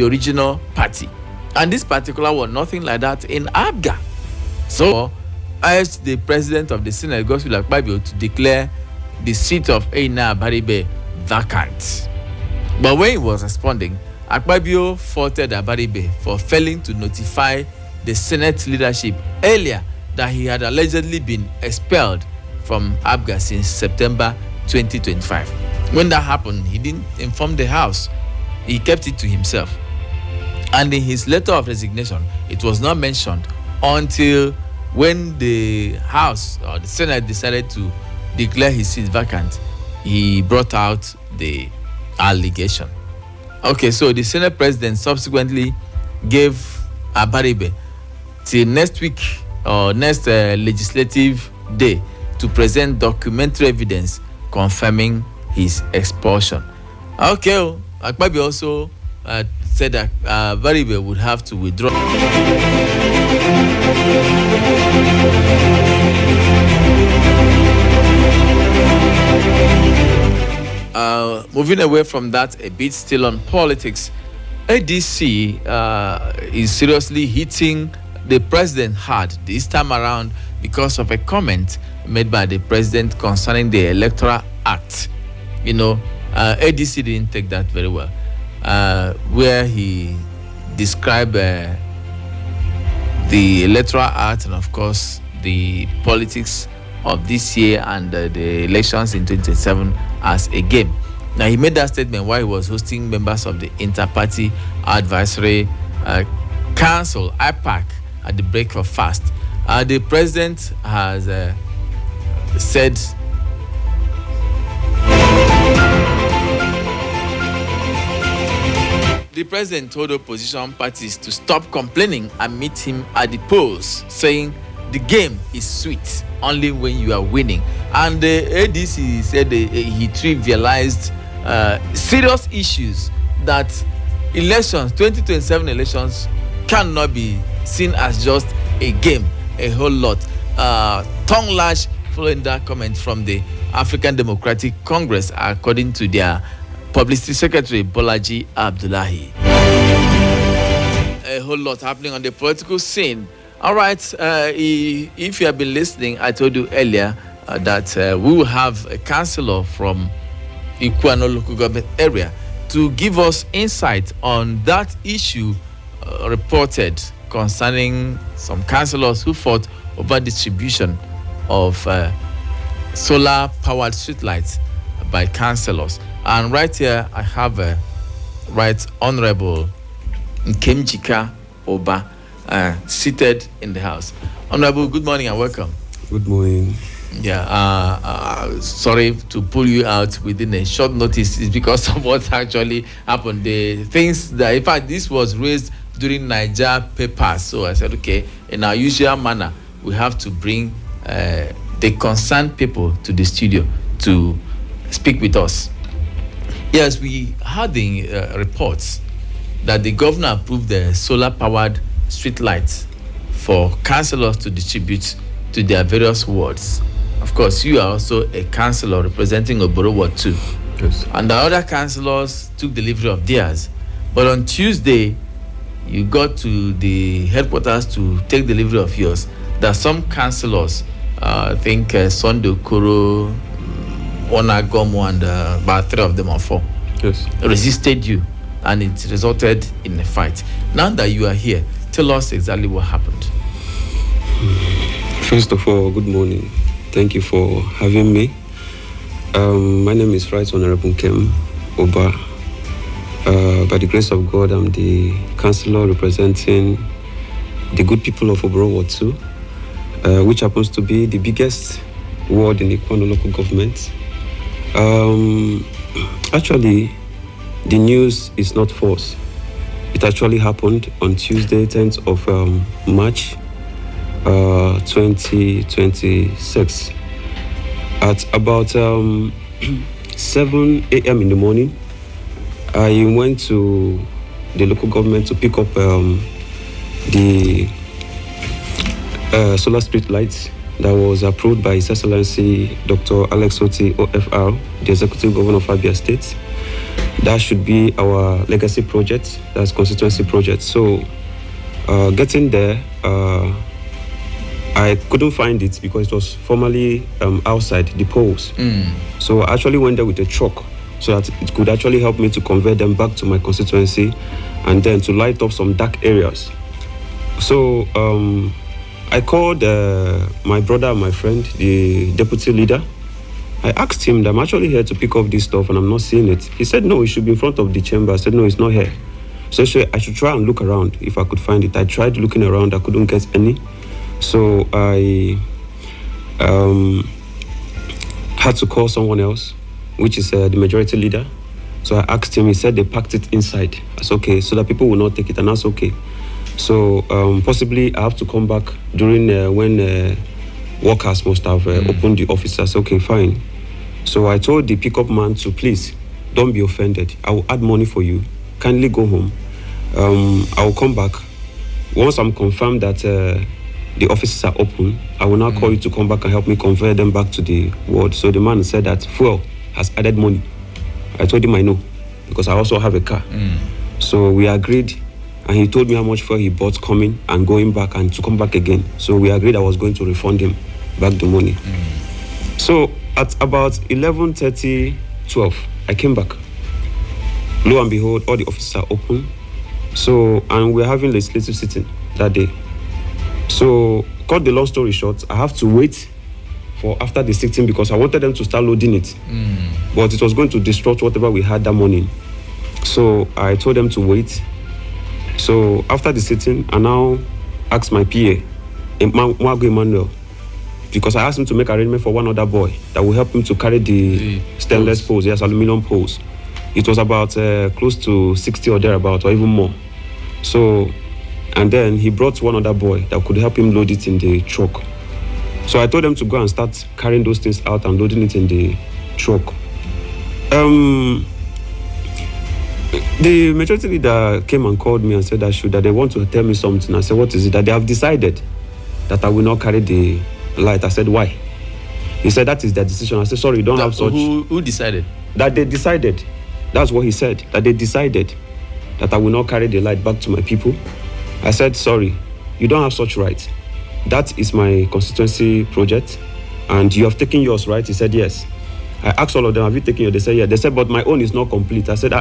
the original party. And this particular one, nothing like that in Abga. So I asked the president of the Senate, Godswill Akpabio, to declare the seat of Eina Abaribe vacant. But when he was responding, Akpabio faulted Abaribe for failing to notify the Senate leadership earlier that he had allegedly been expelled from Abga since September 2025. When that happened, he didn't inform the House. He kept it to himself. And in his letter of resignation, it was not mentioned until when the House or the Senate decided to declare his seat vacant, he brought out the allegation. Okay, so the Senate president subsequently gave Abaribe till next week or next legislative day to present documentary evidence confirming his expulsion. Okay, Akpabio also said that Abaribe would have to withdraw. Moving away from that a bit, still on politics, ADC is seriously hitting the president hard this time around because of a comment made by the president concerning the Electoral Act. You know, ADC didn't take that very well, where he described the Electoral Act and, of course, the politics of this year and the elections in 2027 as a game. Now, he made that statement while he was hosting members of the Inter-Party Advisory Council, IPAC, at the break of fast. The president has said the president told opposition parties to stop complaining and meet him at the polls, saying the game is sweet only when you are winning. And the ADC said he trivialized serious issues that elections, 2027 elections, cannot be seen as just a game, a whole lot. Tongue lash following that comment from the African Democratic Congress, according to their Publicity Secretary Bolaji Abdullahi. A whole lot happening on the political scene. All right, if you have been listening, I told you earlier that we will have a councillor from Ikwuano local government area to give us insight on that issue reported concerning some councillors who fought over distribution of solar-powered streetlights by councillors. And right here, I have Right Honorable Nkem Ubah seated in the House. Honorable, good morning and welcome. Good morning. Yeah, sorry to pull you out within a short notice. It's because of what actually happened. The things that, in fact, this was raised during Niger papers. So I said, okay, in our usual manner, we have to bring the concerned people to the studio to speak with us. Yes, we had the reports that the governor approved the solar-powered street lights for councillors to distribute to their various wards. Of course, you are also a councillor representing Oboro Ward 2. Yes. And the other councillors took delivery of theirs. But on Tuesday, you got to the headquarters to take delivery of yours. There are some councillors, I think Sunday Okoro, Onagomo, and about 3 of them or 4, yes, resisted you, and it resulted in a fight. Now that you are here, tell us exactly what happened. First of all, good morning. Thank you for having me. My name is Right Honorable Nkem Ubah. By the grace of God, I'm the councillor representing the good people of Oboro Ward 2, which happens to be the biggest ward in Ikwuano local government. Actually, the news is not false. It actually happened on Tuesday, 10th of March 2026. At about 7 a.m. in the morning, I went to the local government to pick up the solar street lights that was approved by His Excellency Dr. Alex Oti, OFR, the Executive Governor of Abia State. That should be our legacy project. That's constituency project. So getting there, I couldn't find it because it was formerly outside the polls. So I actually went there with a truck so that it could actually help me to convert them back to my constituency and then to light up some dark areas. So I called my brother and my friend, the deputy leader. I asked him that I'm actually here to pick up this stuff and I'm not seeing it. He said, no, it should be in front of the chamber. I said, no, it's not here. So I should try and look around if I could find it. I tried looking around, I couldn't get any. So I had to call someone else, which is the majority leader. So I asked him, he said they packed it inside. That's okay, so that people will not take it, and that's okay. So possibly I have to come back during when workers must have opened the office. That's okay, fine. So I told the pickup man to please, don't be offended. I will add money for you. Kindly go home. I will come back. Once I'm confirmed that the offices are open, I will now call you to come back and help me convert them back to the ward. So the man said that fuel has added money. I told him I know, because I also have a car. So we agreed, and he told me how much fuel he bought coming and going back and to come back again. So we agreed I was going to refund him back the money. So at about 11:30, 12, I came back. Lo and behold, all the offices are open. So, and we're having legislative sitting that day. So, cut the long story short, I have to wait for after the sitting because I wanted them to start loading it. But it was going to disrupt whatever we had that morning. So, I told them to wait. So, after the sitting, I now asked my PA, Emmanuel, because I asked him to make arrangement for one other boy that will help him to carry the stainless poles, yes, aluminum poles. It was about close to 60 or thereabout, or even more. So, and then he brought one other boy that could help him load it in the truck. So I told them to go and start carrying those things out and loading it in the truck. The majority leader came and called me and said that they want to tell me something. I said, what is it? That they have decided that I will not carry the light. I said, why? He said, that is their decision. I said, sorry, you don't have such. Who decided? That they decided. That's what he said, that they decided that I will not carry the light back to my people. I said, sorry, you don't have such right. That is my constituency project, and you have taken yours, right? He said, yes. I asked all of them, have you taken yours? They said, yeah. They said, but my own is not complete. I said,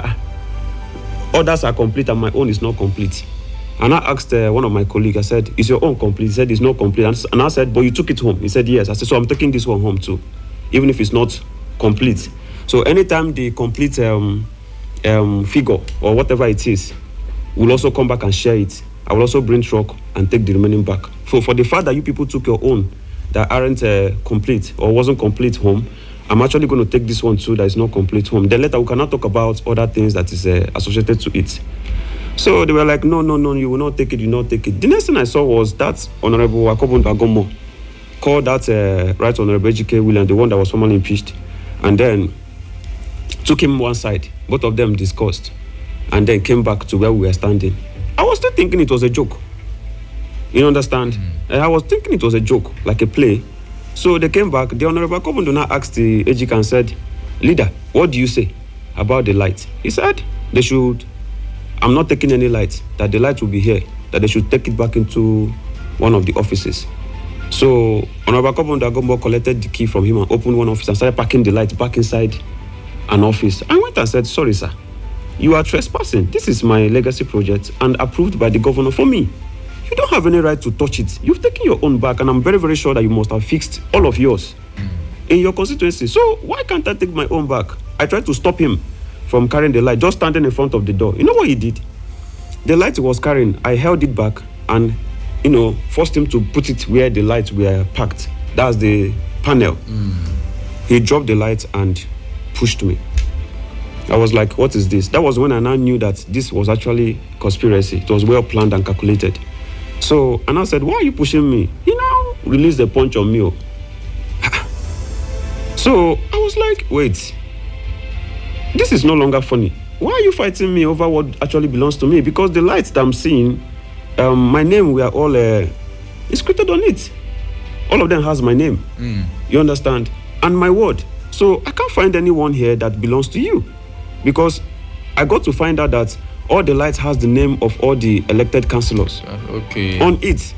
others are complete and my own is not complete. And I asked one of my colleagues, I said, is your own complete? He said, it's not complete. And I said, but you took it home. He said, yes. I said, so I'm taking this one home too, even if it's not complete. So anytime the complete figure or whatever it is, we'll also come back and share it. I will also bring truck and take the remaining back. So for the fact that you people took your own that aren't complete or wasn't complete home, I'm actually going to take this one too that is not complete home. Then later we cannot talk about other things that is associated to it. So they were like, no, you will not take it, you will not take it. The next thing I saw was that Honorable Akobun Bagomo called that Right Honorable Ejike William, the one that was formerly impeached, and then took him one side. Both of them discussed and then came back to where we were standing. I was still thinking it was a joke. You understand? I was thinking it was a joke, like a play. So they came back. The Honorable Kobunduna asked the Ejika and said, leader, what do you say about the light? He said, they should, I'm not taking any light, that the light will be here, that they should take it back into one of the offices. So Honorable Kobunduna collected the key from him and opened one office and started packing the light back inside an office. I went and said, sorry, sir, you are trespassing. This is my legacy project and approved by the governor for me. You don't have any right to touch it. You've taken your own back, and I'm very, very sure that you must have fixed all of yours in your constituency. So why can't I take my own back? I tried to stop him from carrying the light, just standing in front of the door. You know what he did? The light he was carrying, I held it back and, forced him to put it where the lights were packed. That's the panel. He dropped the light and pushed me. I was like, what is this? That was when I now knew that this was actually conspiracy. It was well planned and calculated. So, and I said, why are you pushing me? He now released a punch on me. So, I was like, wait, this is no longer funny. Why are you fighting me over what actually belongs to me? Because the lights that I'm seeing, my name, we are all inscripted on it. All of them has my name. You understand? And my word. So, I can't find anyone here that belongs to you. Because I got to find out that all the lights has the name of all the elected councillors on it.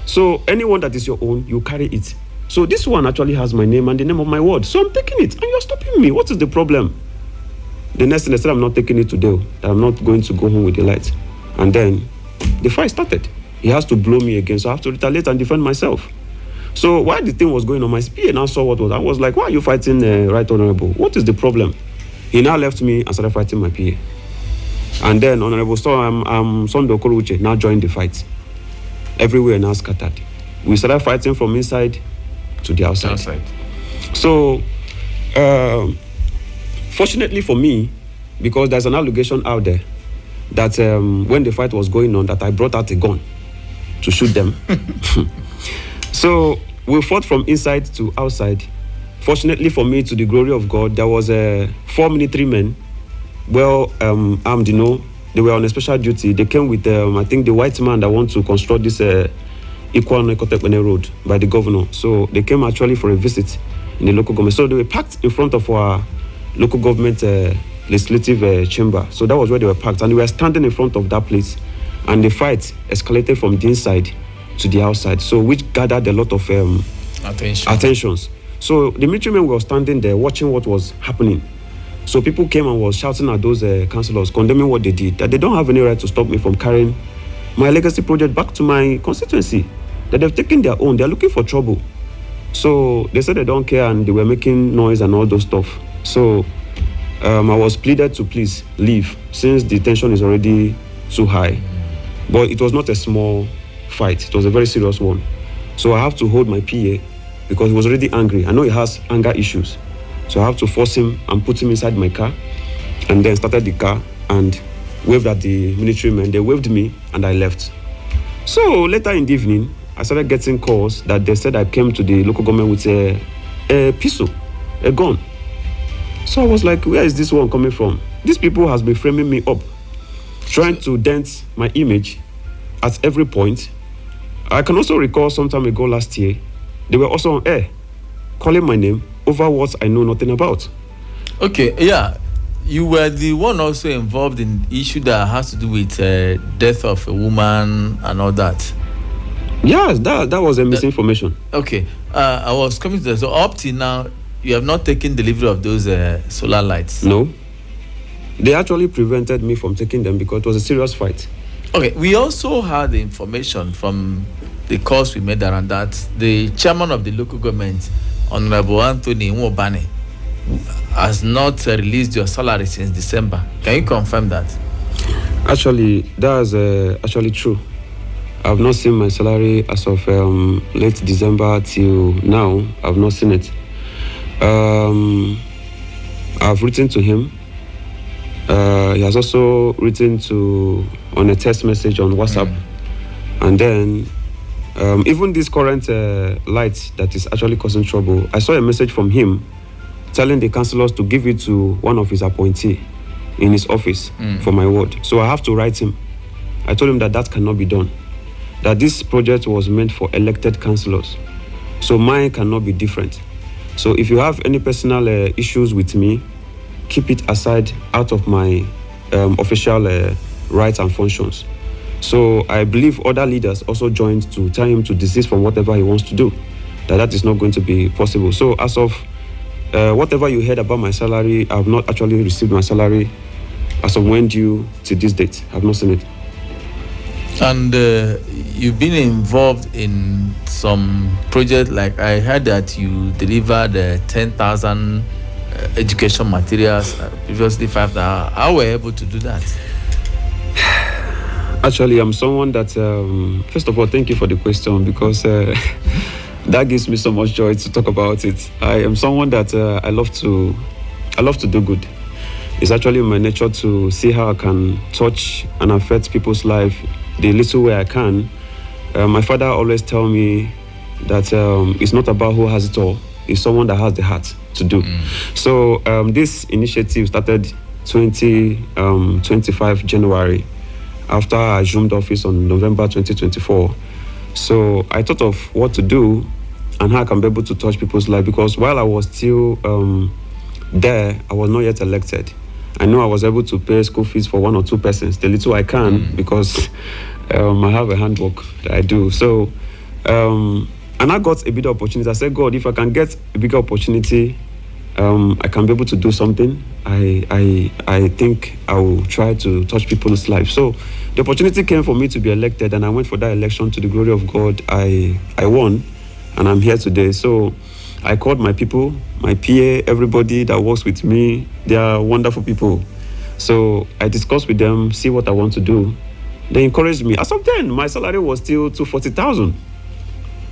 So anyone that is your own, you carry it. So this one actually has my name and the name of my ward. So I'm taking it, and you're stopping me. What is the problem? The next thing they said, I'm not taking it today, that I'm not going to go home with the lights. And then the fight started. He has to blow me again, so I have to retaliate and defend myself. So while the thing was going on, my PA now saw what was. I was like, why are you fighting Right Honorable? What is the problem? He now left me and started fighting my PA. And then Honorable Sondo Okoroche now joined the fight. Everywhere now scattered. We started fighting from inside to the outside. So, fortunately for me, because there's an allegation out there that when the fight was going on, that I brought out a gun to shoot them. So we fought from inside to outside. Fortunately for me, to the glory of God, there was 4 military men, well armed, you know. They were on a special duty. They came with, I think, the white man that wants to construct this Ikwuano road by the governor. So they came actually for a visit in the local government. So they were parked in front of our local government legislative chamber. So that was where they were parked. And they were standing in front of that place. And the fight escalated from the inside to the outside. So which gathered a lot of attentions. So the military men were standing there watching what was happening. So people came and was shouting at those councillors, condemning what they did, that they don't have any right to stop me from carrying my legacy project back to my constituency, that they've taken their own, they're looking for trouble. So they said they don't care and they were making noise and all those stuff. So I was pleaded to please leave since the tension is already too high. But it was not a small fight, it was a very serious one. So I have to hold my PA because he was already angry. I know he has anger issues. So I have to force him and put him inside my car, and then started the car and waved at the military men. They waved me and I left. So later in the evening, I started getting calls that they said I came to the local government with a pistol, a gun. So I was like, where is this one coming from? These people has been framing me up, trying to dent my image at every point. I can also recall some time ago last year, they were also on air, calling my name over what I know nothing about. Okay, yeah. You were the one also involved in issue that has to do with death of a woman and all that. Yes, that was a misinformation. Okay, I was coming to that. So up till now, you have not taken delivery of those solar lights? No. They actually prevented me from taking them because it was a serious fight. Okay, we also had the information from the calls we made around that the chairman of the local government, Honorable Anthony Nwobane, has not released your salary since December. Can you confirm that? Actually, that's actually true. I've not seen my salary as of late December till now. I've not seen it. I've written to him. He has also written on a text message on WhatsApp. And then even this current light that is actually causing trouble, I saw a message from him telling the councillors to give it to one of his appointees in his office for my ward. So I have to write him. I told him that cannot be done. That this project was meant for elected councillors. So mine cannot be different. So if you have any personal issues with me, keep it aside out of my official rights and functions. So I believe other leaders also joined to tell him to desist from whatever he wants to do. That is not going to be possible. So as of whatever you heard about my salary, I have not actually received my salary as of when due to this date. I have not seen it. And you've been involved in some projects, like I heard that you delivered 10,000 education materials, previously 5,000. How were you able to do that? Actually, I'm someone that, first of all, thank you for the question, because that gives me so much joy to talk about it. I am someone that I love to do good. It's actually my nature to see how I can touch and affect people's life the little way I can. My father always tell me that it's not about who has it all, it's someone that has the heart to do. So this initiative started 25 January after I assumed office on November 2024. So I thought of what to do and how I can be able to touch people's life, because while I was still there, I was not yet elected. I know I was able to pay school fees for 1 or 2 persons, the little I can, because I have a handwork that I do. So, and I got a bigger opportunity. I said, God, if I can get a bigger opportunity, I can be able to do something. I think I will try to touch people's lives. So the opportunity came for me to be elected, and I went for that election. To the glory of God, I won, and I'm here today. So I called my people, my PA, everybody that works with me. They are wonderful people. So I discussed with them, see what I want to do. They encouraged me. As of then, my salary was still 240,000.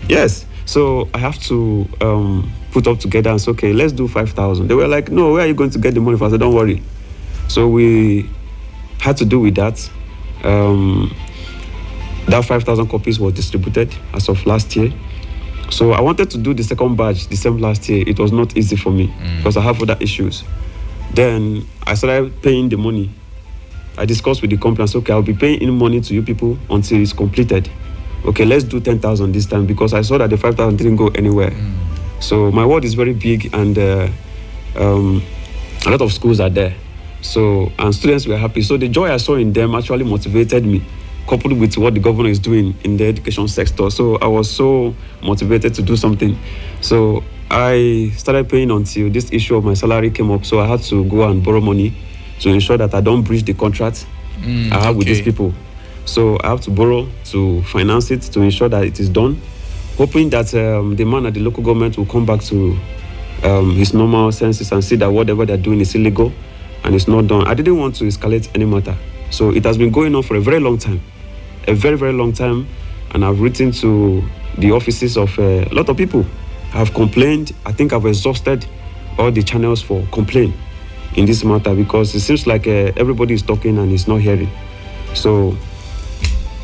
Yes. So I have to put up together and say, okay, let's do 5,000. They were like, no, where are you going to get the money from? I said, don't worry. So we had to do with that. That 5,000 copies was distributed as of last year. So I wanted to do the second batch the same last year. It was not easy for me because I have other issues. Then I started paying the money. I discussed with the company. I said, okay, I'll be paying in money to you people until it's completed. Okay, let's do 10,000 this time, because I saw that the 5,000 didn't go anywhere. So my ward is very big, and a lot of schools are there. So, and students were happy. So the joy I saw in them actually motivated me, coupled with what the governor is doing in the education sector. So I was so motivated to do something. So I started paying until this issue of my salary came up. So I had to go and borrow money to ensure that I don't breach the contract I have with these people. So I have to borrow to finance it, to ensure that it is done, hoping that the man at the local government will come back to his normal senses and see that whatever they're doing is illegal and it's not done. I didn't want to escalate any matter. So it has been going on for a very long time, very long time. And I've written to the offices of a lot of people. I've complained. I think I've exhausted all the channels for complaint in this matter, because it seems like everybody is talking and it's not hearing. So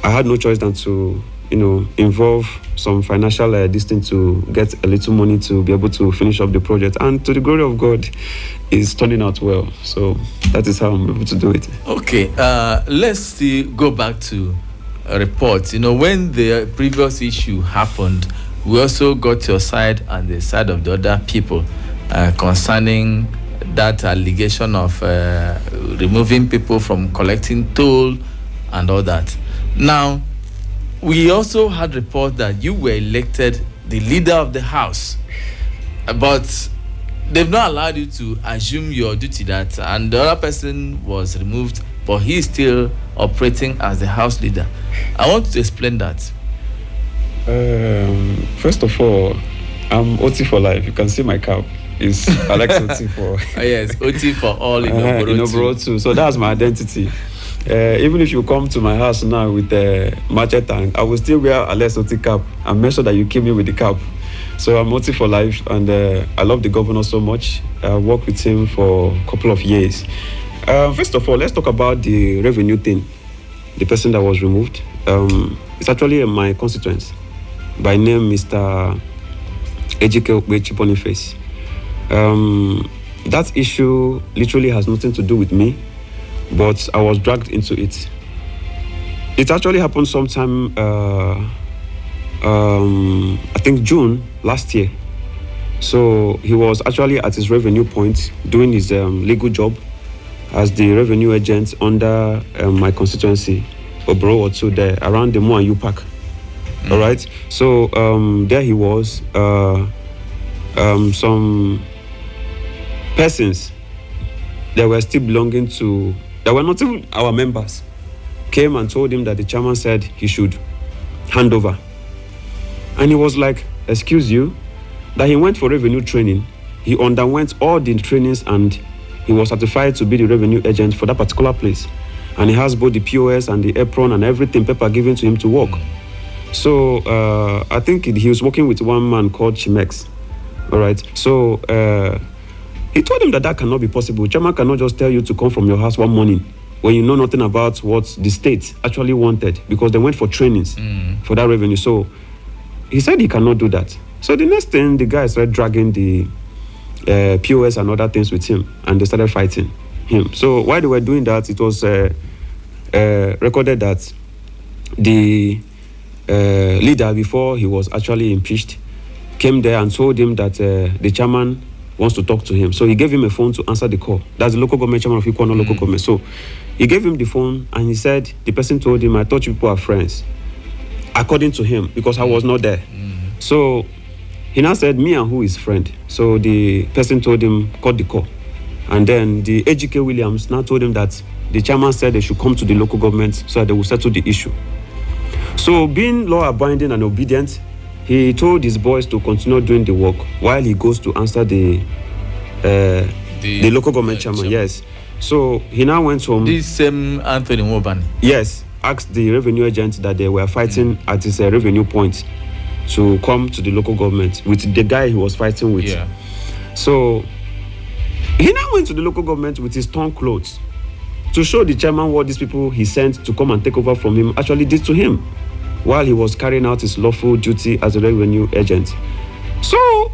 I had no choice than to, involve some financial distance to get a little money to be able to finish up the project. And to the glory of God, it's turning out well. So that is how I'm able to do it. Okay, let's still go back to reports. When the previous issue happened, we also got your side and the side of the other people concerning that allegation of removing people from collecting toll and all that. Now, we also had report that you were elected the leader of the house, but they've not allowed you to assume your duty, that, and the other person was removed, but he's still operating as the house leader. I want you to explain that. First of all, I'm OT for life. You can see my cap. It's Alex OT for. Yes, OT for all in Oboro too. So that's my identity. Even if you come to my house now with a machete, I will still wear Alex OT cap and make sure that you keep me with the cap. So I'm OT for life, and I love the governor so much. I worked with him for a couple of years. First of all, let's talk about the revenue thing. The person that was removed. It's actually my constituent, by name Mr. Ejike Boniface. That issue literally has nothing to do with me, but I was dragged into it. It actually happened sometime, I think June last year. So he was actually at his revenue point doing his legal job as the revenue agent under my constituency, Oboro or two there, around the Mo and U Park. All right. So there he was. Some persons that were still belonging to, that were not even our members, came and told him that the chairman said he should hand over. And he was like, excuse you, that he went for revenue training. He underwent all the trainings and he was certified to be the revenue agent for that particular place. And he has both the POS and the apron and everything, paper given to him to work. So I think he was working with one man called Chimex. All right. So he told him that that cannot be possible. Chairman cannot just tell you to come from your house one morning when you know nothing about what the state actually wanted, because they went for trainings for that revenue. So he said he cannot do that. So the next thing, the guys started dragging the POS and other things with him, and they started fighting him. So while they were doing that, it was recorded that the leader, before he was actually impeached, came there and told him that the chairman wants to talk to him. So he gave him a phone to answer the call. That's the local government chairman of Ikwuano local government. So he gave him the phone and he said, the person told him, I thought you people are friends. According to him, because I was not there. So he now said, me and who is friend? So the person told him, cut the call. And then the AGK Williams now told him that the chairman said they should come to the local government so that they will settle the issue. So being law-abiding and obedient, he told his boys to continue doing the work while he goes to answer the local government chairman. Yes. So he now went home. This same Anthony Mobani. Yes. Asked the revenue agent that they were fighting at his revenue point to come to the local government with the guy he was fighting with. Yeah. So he now went to the local government with his torn clothes to show the chairman what these people he sent to come and take over from him actually did to him while he was carrying out his lawful duty as a revenue agent. So,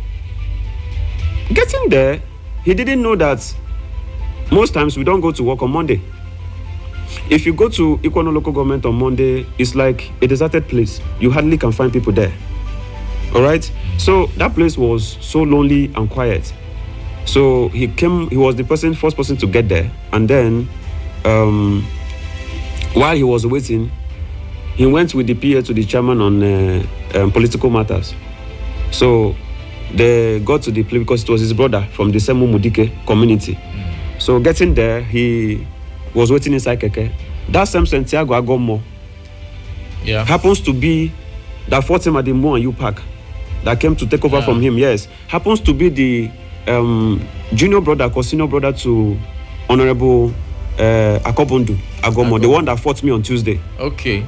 getting there, he didn't know that most times we don't go to work on Monday. If you go to Ikwuano local government on Monday, it's like a deserted place. You hardly can find people there. All right? So, that place was so lonely and quiet. So, he was the first person to get there. And then, while he was waiting, he went with the PA to the chairman on political matters. So they got to the place because it was his brother from the Semu Mudike community. So getting there, he was waiting inside Keke. That same Santiago Agomo happens to be that fought him at the Mo and U Park that came to take over from him. Yes, happens to be the junior brother, senior brother to Honorable Akobundu Agomo, the one that fought me on Tuesday. Okay.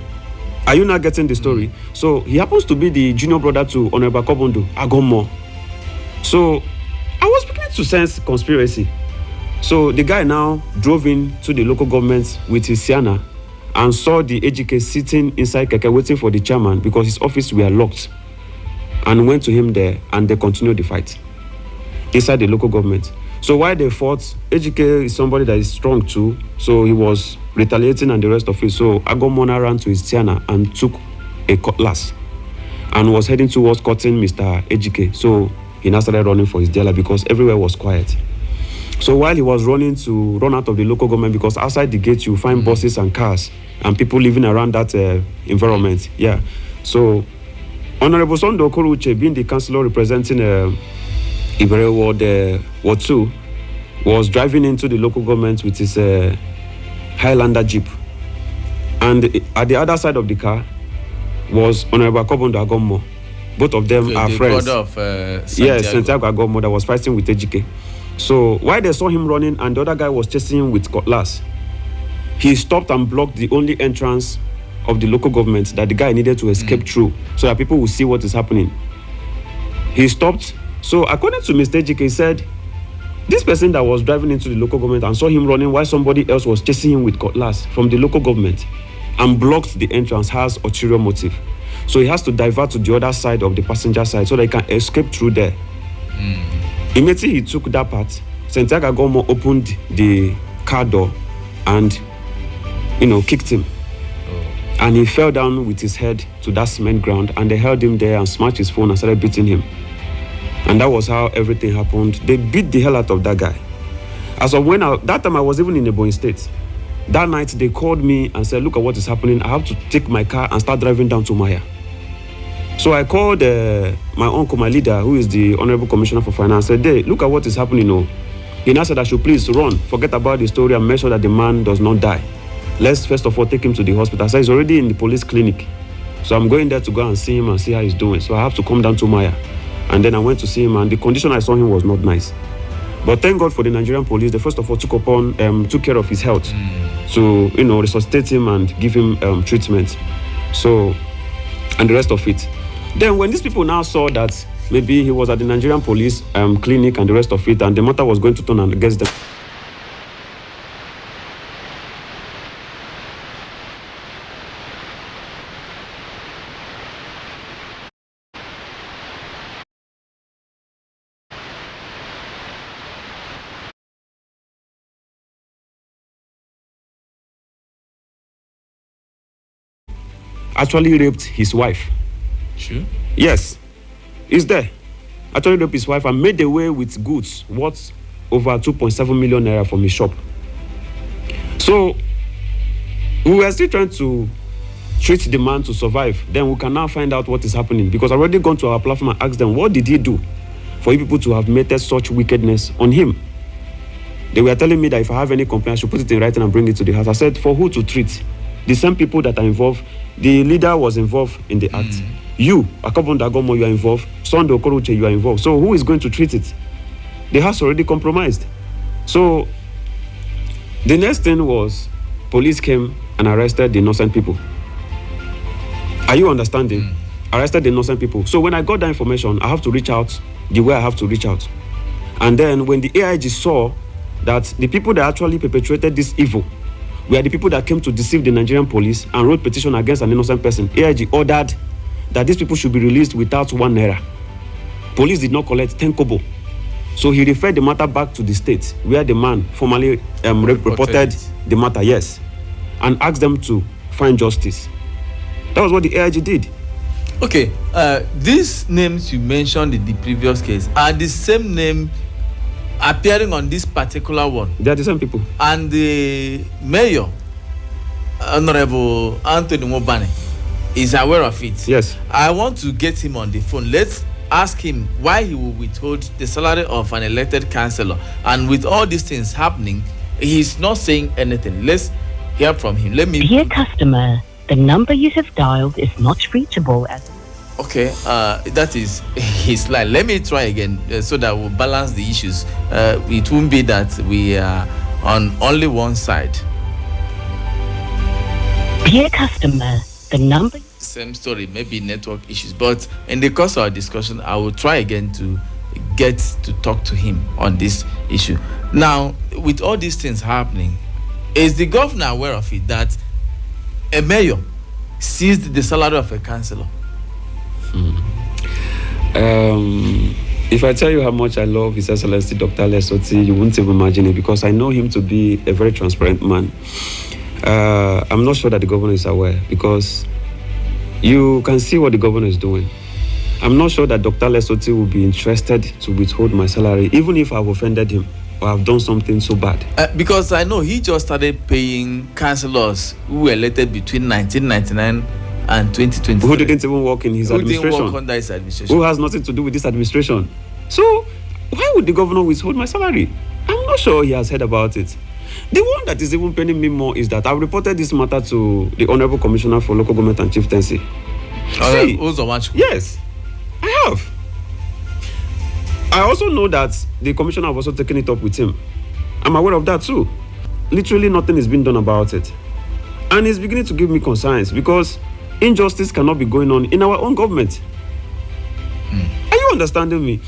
Are you not getting the story? So he happens to be the junior brother to Honorable Akobundu Agomo. So I was beginning to sense conspiracy. So the guy now drove in to the local government with his Sienna and saw the AGK sitting inside Keke waiting for the chairman because his office were locked, and went to him there and they continued the fight inside the local government. So while they fought, AGK is somebody that is strong too, so he was retaliating and the rest of it. So Agomona ran to his Tiana and took a cutlass and was heading towards cutting Mr. AGK. So he now started running for his dealer because everywhere was quiet. So while he was running to run out of the local government, because outside the gate you find buses and cars and people living around that environment. Yeah. So Honorable Sondo Koruche, being the councillor representing Ibere Ward 2, was driving into the local government with his Highlander Jeep. And at the other side of the car was Honorable Akobundu Agomo. Both of them are friends. The brother of Yes, Santiago Agomo that was fighting with AGK. So while they saw him running and the other guy was chasing him with cutlass, he stopped and blocked the only entrance of the local government that the guy needed to escape through so that people will see what is happening. He stopped. So according to Mr. AGK, he said, this person that was driving into the local government and saw him running while somebody else was chasing him with cutlass from the local government and blocked the entrance has ulterior motive. So he has to divert to the other side of the passenger side so that he can escape through there. Immediately he took that part, Santiago Agomo opened the car door and, kicked him. And he fell down with his head to that cement ground and they held him there and smashed his phone and started beating him. And that was how everything happened. They beat the hell out of that guy. As of that time I was even in Ebonyi State. That night they called me and said, look at what is happening. I have to take my car and start driving down to Maya. So I called my uncle, my leader, who is the Honorable Commissioner for Finance, said, hey, look at what is happening. He now said I should please run, forget about the story and make sure that the man does not die. Let's first of all take him to the hospital. So he's already in the police clinic. So I'm going there to go and see him and see how he's doing. So I have to come down to Maya. And then I went to see him and the condition I saw him was not nice. But thank God for the Nigerian police. They first of all took care of his health to, resuscitate him and give him treatment. So, and the rest of it. Then when these people now saw that maybe he was at the Nigerian police clinic and the rest of it, and the matter was going to turn against them. Actually raped his wife. Sure. Yes, he's there. actually raped his wife and made away with goods worth over 2.7 million naira from his shop. So we were still trying to treat the man to survive. Then we can now find out what is happening, because I've already gone to our platform and asked them, what did he do for you people to have meted such wickedness on him? They were telling me that if I have any complaint, I should put it in writing and bring it to the house. I said, for who to treat? The same people that are involved. The leader was involved in the act. You, Akabon Dagomo, you are involved. Sunday Okoroche, you are involved. So who is going to treat it? The house already compromised. So the next thing was, police came and arrested the innocent people. Are you understanding? Arrested the innocent people. So when I got that information, I have to reach out the way I have to reach out. And then when the AIG saw that the people that actually perpetrated this evil were the people that came to deceive the Nigerian police and wrote petition against an innocent person, AIG ordered that these people should be released without 1 naira. Police did not collect 10 kobo. So he referred the matter back to the state where the man formally reported the matter, yes, and asked them to find justice. That was what the AIG did. Okay, these names you mentioned in the previous case are the same name appearing on this particular one. They are the same people. And the mayor, Honorable Anthony Mobane, is aware of it. Yes. I want to get him on the phone. Let's ask him why he will withhold the salary of an elected councillor. And with all these things happening, he's not saying anything. Let's hear from him. Let me. Dear customer, the number you have dialed is not reachable as... Okay, that is his line. Let me try again so that we'll balance the issues. It won't be that we are on only one side. Dear customer, the number... Same story, maybe network issues. But in the course of our discussion, I will try again to get to talk to him on this issue. Now, with all these things happening, is the governor aware of it, that a mayor seized the salary of a councillor? If I tell you how much I love His Excellency Dr. Lesoti, you wouldn't even imagine it, because I know him to be a very transparent man. I'm not sure that the governor is aware, because you can see what the governor is doing. I'm not sure that Dr. Lesoti will be interested to withhold my salary, even if I've offended him or I've done something so bad. Because I know he just started paying councillors who were elected between 1999 and 2020. Who didn't even work in his administration. Who didn't work under his administration. Who has nothing to do with this administration. So, why would the governor withhold my salary? I'm not sure he has heard about it. The one that is even paining me more is that I've reported this matter to the Honorable Commissioner for Local Government and Chieftaincy. See, yes, I have. I also know that the commissioner have also taken it up with him. I'm aware of that too. Literally nothing is being done about it. And it's beginning to give me concerns, because injustice cannot be going on in our own government. Are you understanding me?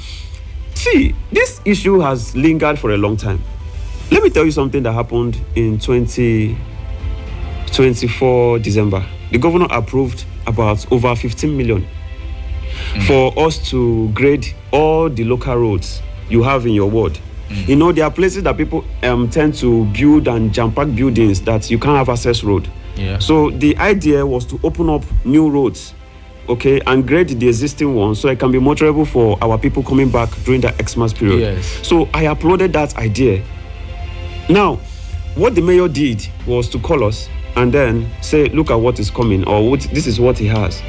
See, this issue has lingered for a long time. Let me tell you something that happened in 24 December. The governor approved about over 15 million for us to grade all the local roads you have in your ward. You know, there are places that people tend to build and jam-pack buildings that you can't have access road. Yeah. So the idea was to open up new roads, okay, and grade the existing ones so it can be motorable for our people coming back during the Xmas period. Yes. So I applauded that idea. Now, what the mayor did was to call us and then say, look at what is coming, or this is what he has.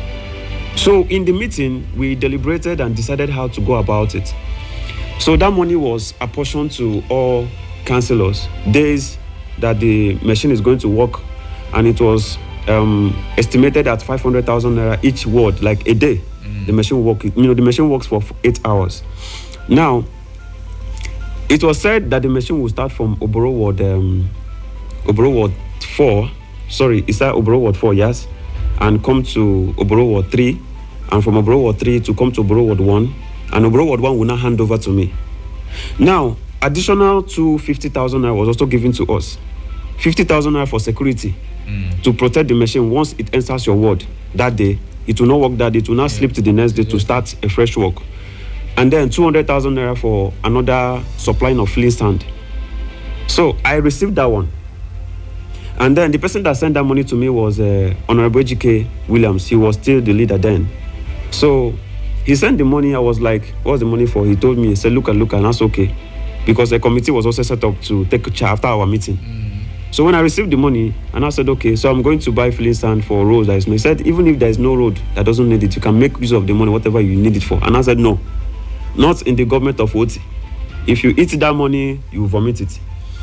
So in the meeting, we deliberated and decided how to go about it. So that money was apportioned to all councillors, days that the machine is going to work, and it was estimated at 500,000 naira each ward, like a day. The machine work. The machine works for 8 hours. Now, it was said that the machine will start from Oboro Ward 4. Sorry, it's at Oboro Ward 4, yes, and come to Oboro Ward 3, and from Oboro Ward 3 to come to Oboro Ward 1, and Oboro Ward 1 will now hand over to me. Now, additional to 50,000 naira was also given to us. 50,000 naira for security to protect the machine once it enters your ward that day. It will not work that day. It will not slip to the next day to start a fresh work. And then 200,000 naira for another supplying of filling sand. So I received that one. And then the person that sent that money to me was Honorable Ejike Williams. He was still the leader then. So He sent the money. I was like, what's the money for? He told me, he said, look, and that's okay. Because a committee was also set up to take a chair after our meeting. So when I received the money, and I said, okay, so I'm going to buy filling sand for roads. He said, even if there is no road that doesn't need it, you can make use of the money, whatever you need it for. And I said, no, not in the government of Oti. If you eat that money, you vomit it.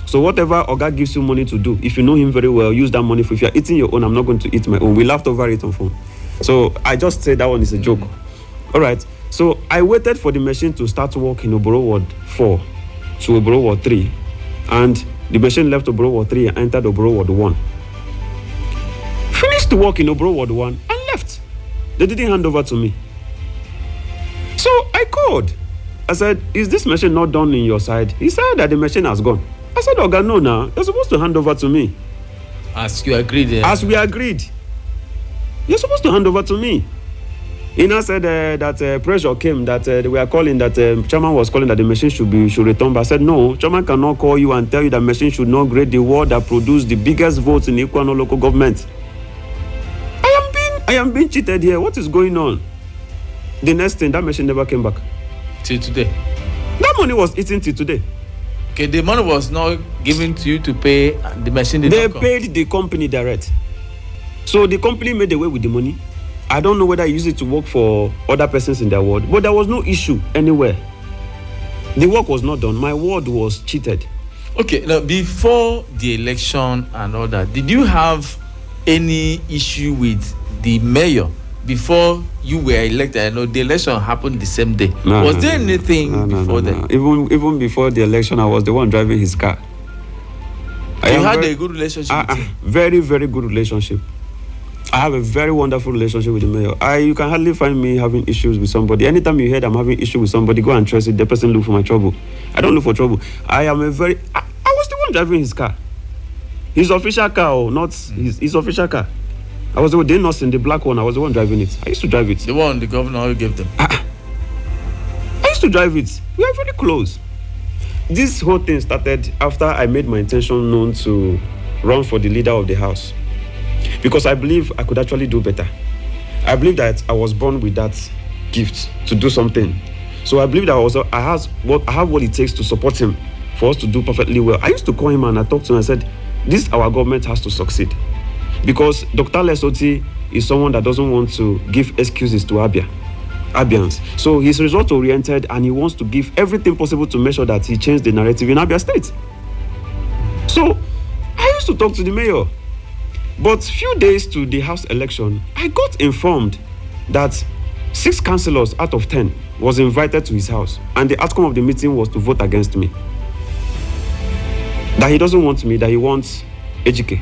So whatever Oga gives you money to do, if you know him very well, use that money for. If you're eating your own, I'm not going to eat my own. We laughed over it on phone. So I just said that one is a joke. All right. So I waited for the machine to start work in Oboro Ward 4 to Oboro Ward 3. And the machine left Oboro Ward 3 and entered Oboro Ward 1. Finished the work in Oboro Ward 1 and left. They didn't hand over to me. So I called. I said, is this machine not done in your side? He said that the machine has gone. I said, Oga, no, now. You're supposed to hand over to me. As you agreed. As we agreed. You're supposed to hand over to me. He now said that pressure came, that they were calling, that chairman was calling that the machine should return. But I said, no, chairman cannot call you and tell you that machine should not grade the ward that produced the biggest votes in Ikwuano local government. I am being cheated here. What is going on? The next thing, that machine never came back. Till today. That money was eaten till today. Okay, the money was not given to you to pay the machine. They paid the company direct. So the company made away with the money. I don't know whether I use it to work for other persons in their ward, but there was no issue anywhere. The work was not done. My ward was cheated. Okay, now before the election and all that, did you have any issue with the mayor before you were elected? I know the election happened the same day. Was there anything before that? Even before the election, I was the one driving his car. You had a good relationship with him? Very, very good relationship. I have a very wonderful relationship with the mayor. You can hardly find me having issues with somebody. Anytime you hear I'm having issue with somebody, go and trace it. The person look for my trouble. I don't look for trouble. I was the one driving his car. His official car, not his official car. I was the one, they not in the black one. I was the one driving it. I used to drive it. The one the governor gave them. I used to drive it. We are very close. This whole thing started after I made my intention known to run for the leader of the house. Because I believe I could actually do better. I believe that I was born with that gift to do something. So I believe that I have what it takes to support him for us to do perfectly well. I used to call him and I talked to him and I said, this our government has to succeed. Because Dr. Lesoti is someone that doesn't want to give excuses to Abians. So he's result-oriented and he wants to give everything possible to make sure that he changed the narrative in Abia State. So I used to talk to the mayor. But few days to the house election, I got informed that 6 councillors out of 10 was invited to his house. And the outcome of the meeting was to vote against me. That he doesn't want me, that he wants Ejike.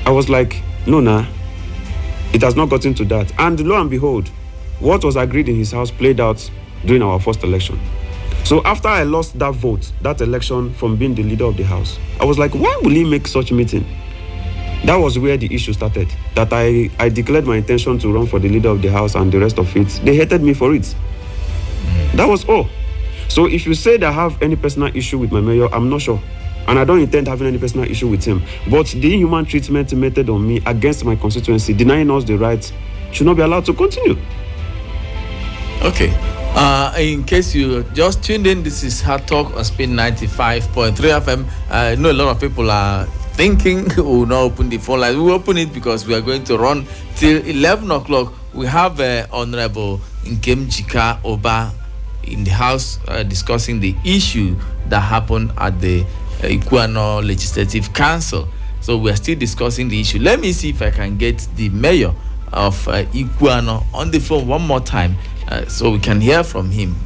I was like, no, it has not gotten to that. And lo and behold, what was agreed in his house played out during our first election. So after I lost that vote, that election from being the leader of the house, I was like, why will he make such a meeting? That was where the issue started. That I declared my intention to run for the leader of the house and the rest of it. They hated me for it. That was all. So if you say that I have any personal issue with my mayor, I'm not sure. And I don't intend having any personal issue with him. But the inhuman treatment meted on me against my constituency, denying us the right, should not be allowed to continue. Okay. In case you just tuned in, this is Hard Talk on Spin 95.3 FM. I know a lot of people are thinking we will not open the phone line. We will open it because we are going to run till 11 o'clock. We have Honorable Nkem Ubah in the house discussing the issue that happened at the Ikwuano Legislative Council. So we are still discussing the issue. Let me see if I can get the mayor of Ikwuano on the phone one more time so we can hear from him.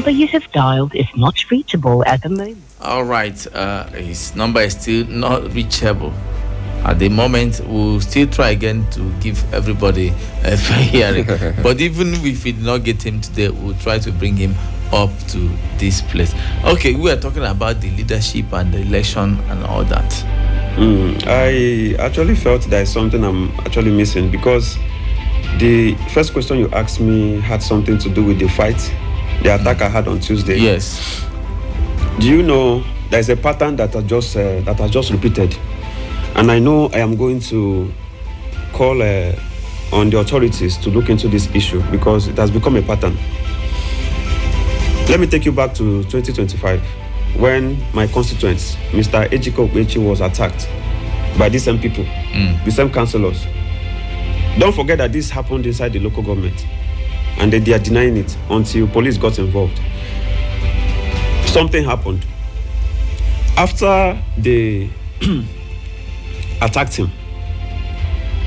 You have dialed is not reachable at the moment. All right, his number is still not reachable at the moment. We'll still try again to give everybody a fair hearing. But even if we did not get him today, we'll try to bring him up to this place. Okay, we are talking about the leadership and the election and all that. I actually felt there's something I'm actually missing, because the first question you asked me had something to do with the fight, the attack I had on Tuesday. Yes. Do you know there's a pattern that I just repeated, and I know I am going to call on the authorities to look into this issue, because it has become a pattern. Let me take you back to 2025, when my constituent, Mr. Ejike Okpechi, was attacked by these same people, the same councillors. Don't forget that this happened inside the local government, and they are denying it until police got involved. Something happened. After they attacked him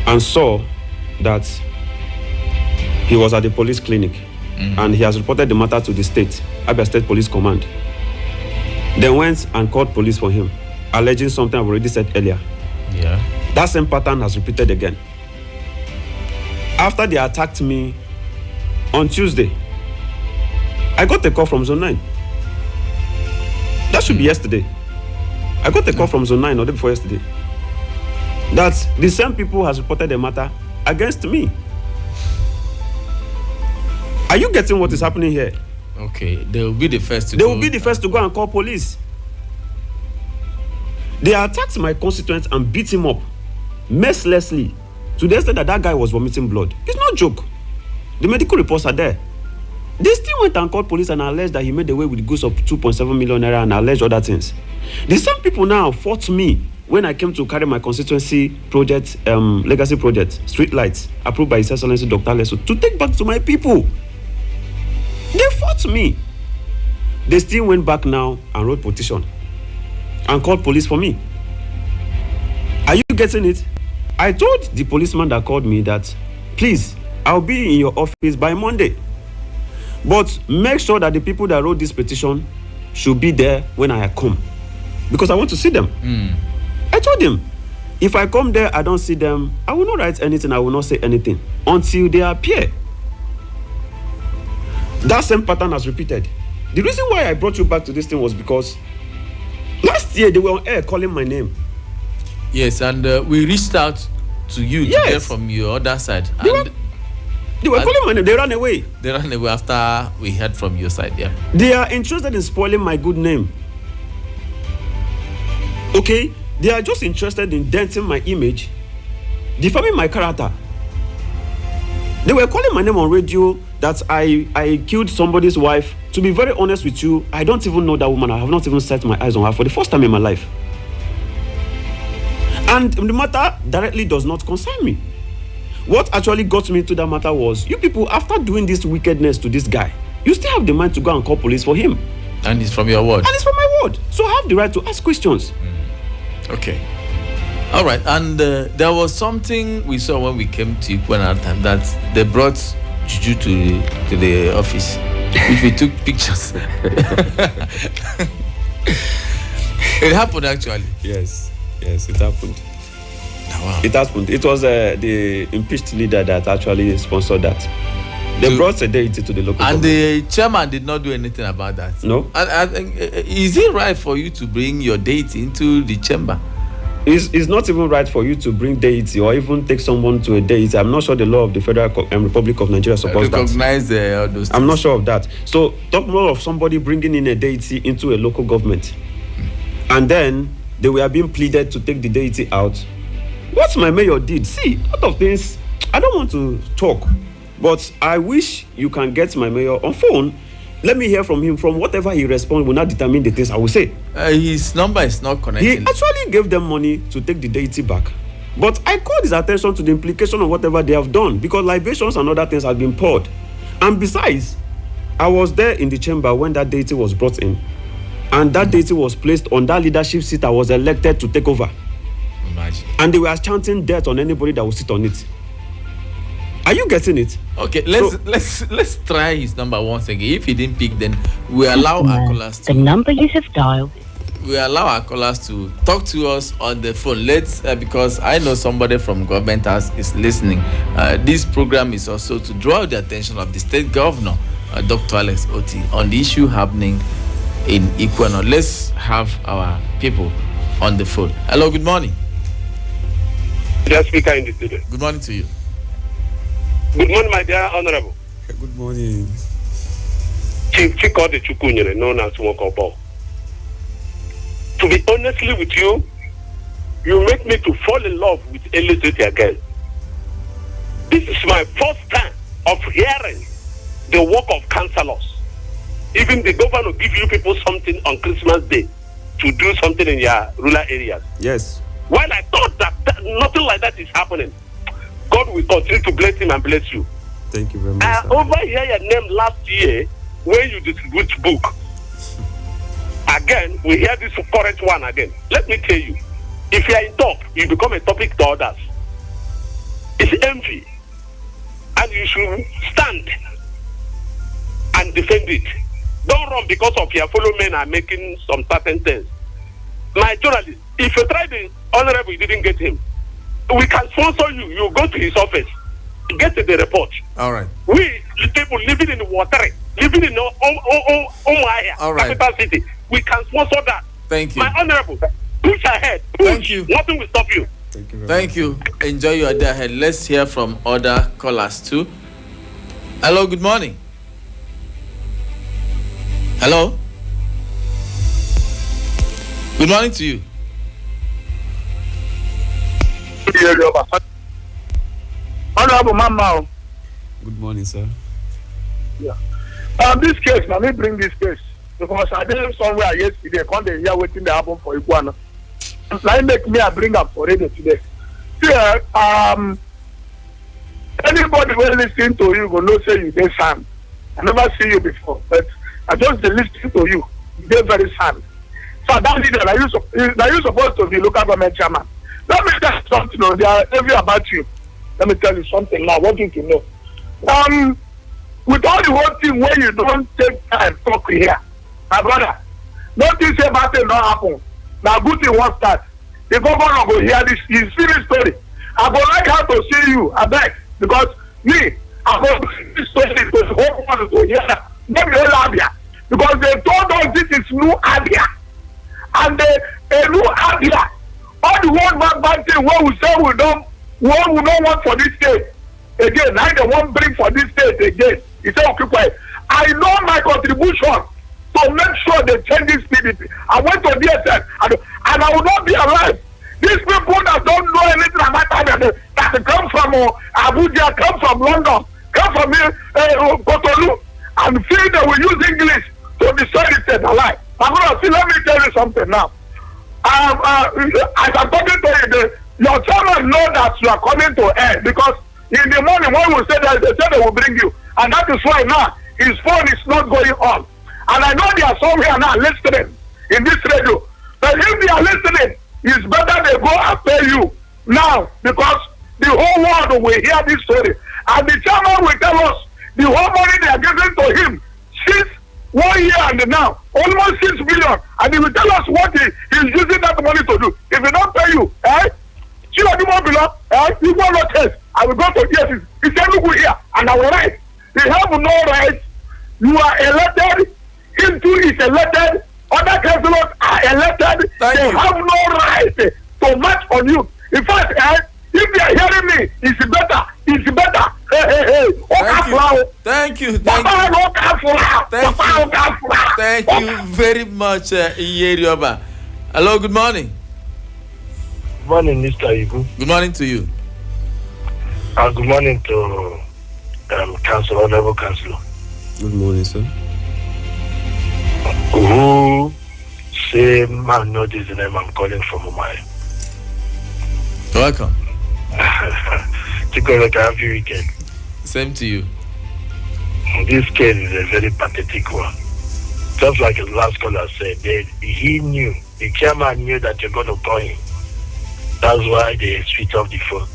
and saw that he was at the police clinic, and he has reported the matter to the state, Abia State Police Command, they went and called police for him, alleging something I've already said earlier. Yeah. That same pattern has repeated again. After they attacked me on Tuesday, I got a call from Zone 9. That should be yesterday. I got a call from Zone 9 or day before yesterday, that the same people has reported the matter against me. Are you getting what is happening here? Okay, they will be the first to They will be the first to go and call police. They attacked my constituent and beat him up mercilessly, to the extent that that guy was vomiting blood. It's not a joke. The medical reports are there. They still went and called police and alleged that he made away with goods of 2.7 million naira and alleged other things. The same people now fought me when I came to carry my constituency project, legacy project, street lights, approved by His Excellency Dr. Leso, to take back to my people. They fought me. They still went back now and wrote petition and called police for me. Are you getting it? I told the policeman that called me that, please, I'll be in your office by Monday, but make sure that the people that wrote this petition should be there when I come, because I want to see them. I told him, if I come there, I don't see them, I will not write anything, I will not say anything until they appear. That same pattern has repeated. The reason why I brought you back to this thing was because last year they were on air calling my name. Yes, and we reached out to you to get from your other side. They were calling my name. They ran away. They ran away after we heard from your side, yeah. They are interested in spoiling my good name. Okay? They are just interested in denting my image, defaming my character. They were calling my name on radio that I killed somebody's wife. To be very honest with you, I don't even know that woman. I have not even set my eyes on her for the first time in my life. And the matter directly does not concern me. What actually got me into that matter was, you people, after doing this wickedness to this guy, you still have the mind to go and call police for him. And it's from your word. And it's from my word. So I have the right to ask questions. Okay. All right. And there was something we saw when we came to Ikwuano at time, that they brought Juju to the office, which we took pictures. It happened actually. Yes, it happened. Wow. It happened. It was the impeached leader that actually sponsored that. They brought a deity to the local and government. the chairman did not do anything about that. No. And is it right for you to bring your deity into the chamber? It's not even right for you to bring deity or even take someone to a deity. I'm not sure the law of the Federal Republic of Nigeria supports that. Recognize all those things. I'm not sure of that. So talk more of somebody bringing in a deity into a local government, and then they were being pleaded to take the deity out. What my mayor did, see, a lot of things, I don't want to talk, but I wish you can get my mayor on phone. Let me hear from him. From whatever he responds will not determine the things I will say. His number is not connected. He actually gave them money to take the deity back. But I called his attention to the implication of whatever they have done, because libations and other things have been poured. And besides, I was there in the chamber when that deity was brought in. And that deity was placed on that leadership seat I was elected to take over. Imagine. And they were chanting death on anybody that would sit on it. Are you getting it? Okay, let's try his number once again. If he didn't pick, then we allow our callers to. The number you have dialed. We allow our callers to talk to us on the phone. Let's because I know somebody from government is listening. This program is also to draw the attention of the state governor Dr. Alex Oti, on the issue happening in Ikwuano. Let's have our people on the phone. Hello, good morning. Dear Speaker in the studio. Good morning to you. Good morning, my dear Honorable. Good morning. Chief Chukwuemeka, known as Oboro. To be honestly with you, you make me to fall in love with Elizabeth again. This is my first time of hearing the work of councillors. Even the governor give you people something on Christmas Day to do something in your rural areas. Yes. While I thought that nothing like that is happening, God will continue to bless him and bless you. Thank you very much. I overhear your name last year when you distribute book. Again, we hear this current one again. Let me tell you, if you are in top, you become a topic to others. It's envy. And you should stand and defend it. Don't run because of your fellow men are making some certain things. My journalist, if you try the honorable, you didn't get him, we can sponsor you. You go to his office, get the report. All right. We, the people living in water, living in Umuahia, capital city, we can sponsor that. Thank you. My honorable, push ahead. Push. Thank you. Nothing will stop you. Thank you very Thank you. Enjoy your day ahead. Let's hear from other callers too. Hello, good morning. Hello. Good morning to you. Honorable Mama. Good morning, sir. Yeah. This case, let me bring this case because I did somewhere yesterday. Come to hear waiting the happen for Ikwuano. Now make me I bring up for radio today. See, anybody will listen to you will know say you dey sound. I never see you before, but I just listen to you. You dey very sound. So that leader, are you supposed to be local government chairman? Let me tell you something. They are heavy about you. Let me tell you something now. I want you to know. With all the whole thing where you don't take time talk here, my brother, nothing say bad thing not happen. Now good thing won't start. The governor will hear this his serious story. I would like her to see you, I beg, because me, I go this story to the whole world to hear that. Maybe all Abia. Because they told us this is new Abia. And a new Abia. All the one bad thing where we say we don't want for this state. Again, now they won't bring for this state again. He said, okay, I know my contribution to make sure they change this PDP. I went to DSN and I will not be alive. These people that don't know anything about that come from Abuja, come from London, come from Cotonou, and feel they will use English to destroy the state alive. I'm going to see, let me tell you something now. As I'm talking to you, your children know that you are coming to air because in the morning when we say that, they say they will bring you. And that is why now his phone is not going on. And I know they are somewhere now listening in this radio. But if they are listening, it's better they go and pay you now because the whole world will hear this story. And the chairman will tell us the whole money they are giving to him since 1 year and now, almost 6 billion. And he will tell us what he is using that money to do. If he don't pay you, you will not test. I will go to DSS. He said, look here, and I will write. They have no right. You are elected. Him too is elected. Other councillors are elected. They have no right to match on you. In fact, if they are hearing me, it's better. It's better. Thank you very much, Iyerioba. Hello, good morning. Good morning, Mr. Igu. Good morning to you. Good morning to Councilor, Honorable Councilor. Good morning, sir. Who say man notice the name I'm calling from Umaya. Welcome. Chukwuemeka, happy weekend. Same to you. This case is a very pathetic one. Just like his last caller said, he knew, the chairman knew that you're going to call him. That's why they switch off the phone.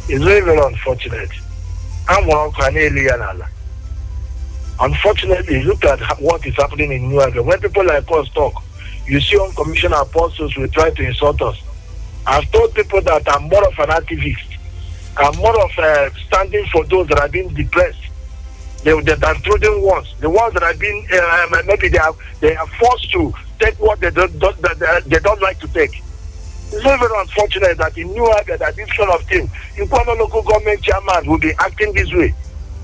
It's very, very unfortunate. Unfortunately, look at what is happening in New York. When people like us talk, you see uncommissioned apostles will try to insult us. I've told people that I'm more of an activist. I'm more of standing for those that are being depressed. the downtrodden ones, the ones that have been maybe they are forced to take what they don't like to take. It's very, very unfortunate that in New Abia that this kind of thing, Ikwuano local government chairman will be acting this way.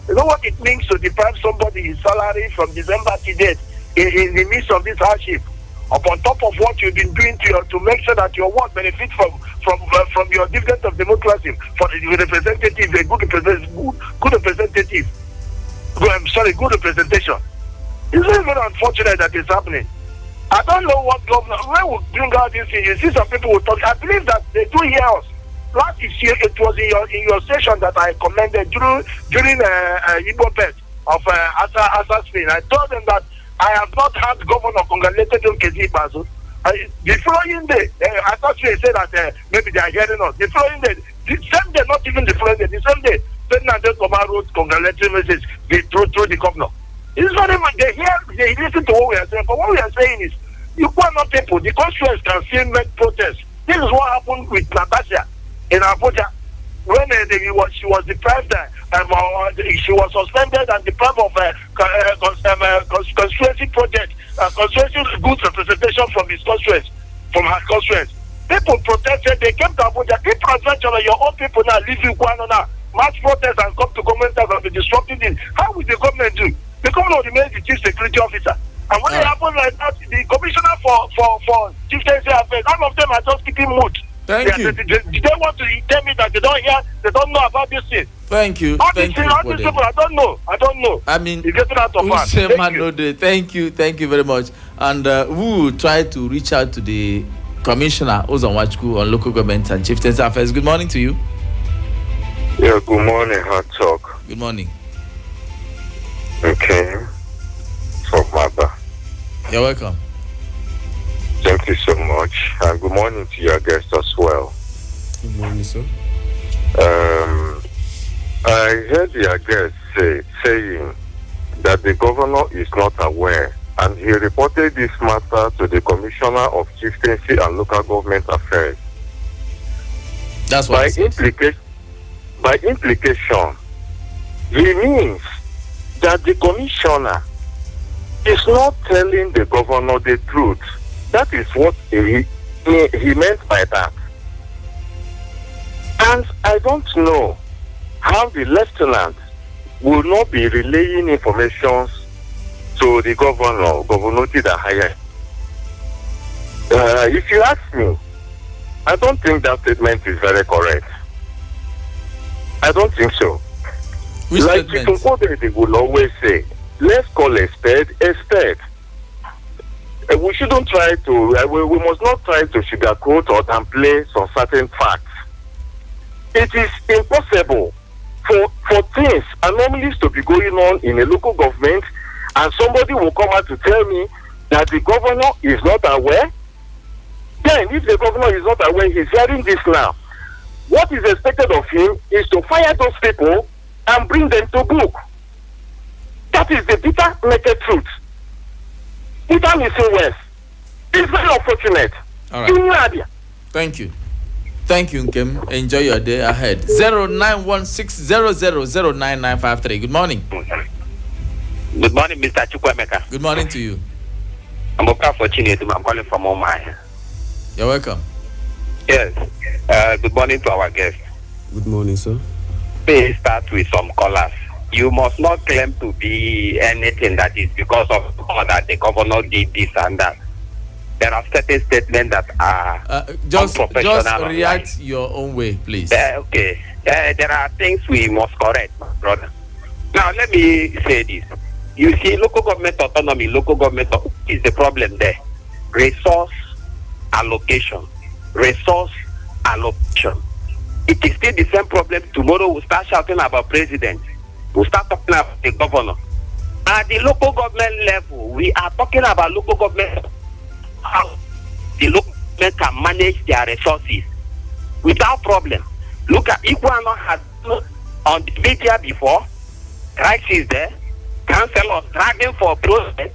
You know what it means to deprive somebody his salary from December to date in the midst of this hardship, upon top of what you've been doing to make sure that your work benefits from your dividend of democracy for the representative, a good representative. Good representation. It's very, very unfortunate that it's happening. I don't know what governor, when we bring out this thing, you see some people will talk. I believe that they do hear us. Last year, it was in your session that I commended during Igbo Pet of Asa Spain. I told them that I have not had governor congratulated on Kezi Basu. The following day, I thought they said that maybe they are hearing us. The following day, the same day, not even the following day, the same day, President Oboro wrote congratulatory message through the governor. It's very much, they listen to what we are saying, but what we are saying is, Ikwuano people, the constituents can still make protests. This is what happened with Natasha in Abuja when she was deprived, she was suspended and deprived of constituency project, constituency goods representation from his constituents, from her constituents. People protested, they came to Abuja. If transvention, your own people now leave Ikwuano now, march protest and come to government and be disrupting it. How will the government do? The government remains the chief security officer. And when it happens like that, the commissioner for chieftaincy affairs, all of them are just keeping mood. Thank you. They want to tell me that they don't know about this thing. Thank you. All these people, I don't know. I mean, it's getting out of hand. Thank you very much. And we will try to reach out to the commissioner Ozanwachukwu on local government and chieftaincy affairs. Good morning to you. Yeah, good morning, Hard Talk. Good morning. Okay. From Maba. You're welcome. Thank you so much. And good morning to your guest as well. Good morning, sir. I heard your guest saying that the governor is not aware, and he reported this matter to the Commissioner of Chieftaincy and Local Government Affairs. That's what By implication, he means that the commissioner is not telling the governor the truth. That is what he meant by that. And I don't know how the lieutenant will not be relaying information to the governor to the higher. If you ask me, I don't think that statement is very correct. I don't think so. Which like statement? They will always say, let's call a spade a spade. We shouldn't try to, we must not try to sugarcoat or downplay some certain facts. It is impossible for things, anomalies to be going on in a local government, and somebody will come out to tell me that the governor is not aware. Then, if the governor is not aware, he's hearing this now. What is expected of him is to fire those people and bring them to book. That is the bitter naked truth. Bitter missing West. It's very unfortunate. All right. Thank you. Thank you, Nkem. Enjoy your day ahead. 091600099953. Good morning. Good morning, Mr. Chukwuemeka. Good morning to you. I'm fortunate. I'm calling from Omai. You're welcome. Yes. Good morning to our guest. Good morning, sir. Please start with some callers. You must not claim to be anything that is because of that the governor did this and that. There are certain statements that are just unprofessional. react your own way, please. Okay. There are things we must correct, brother. Now, let me say this. You see, local government autonomy, is the problem there. Resource allocation. It is still the same problem. Tomorrow we'll start shouting about president. We'll start talking about the governor. At the local government level, we are talking about local government, how the local government can manage their resources without problem. Look at Ikwuano has on the media before, crisis there, councilors dragging for process,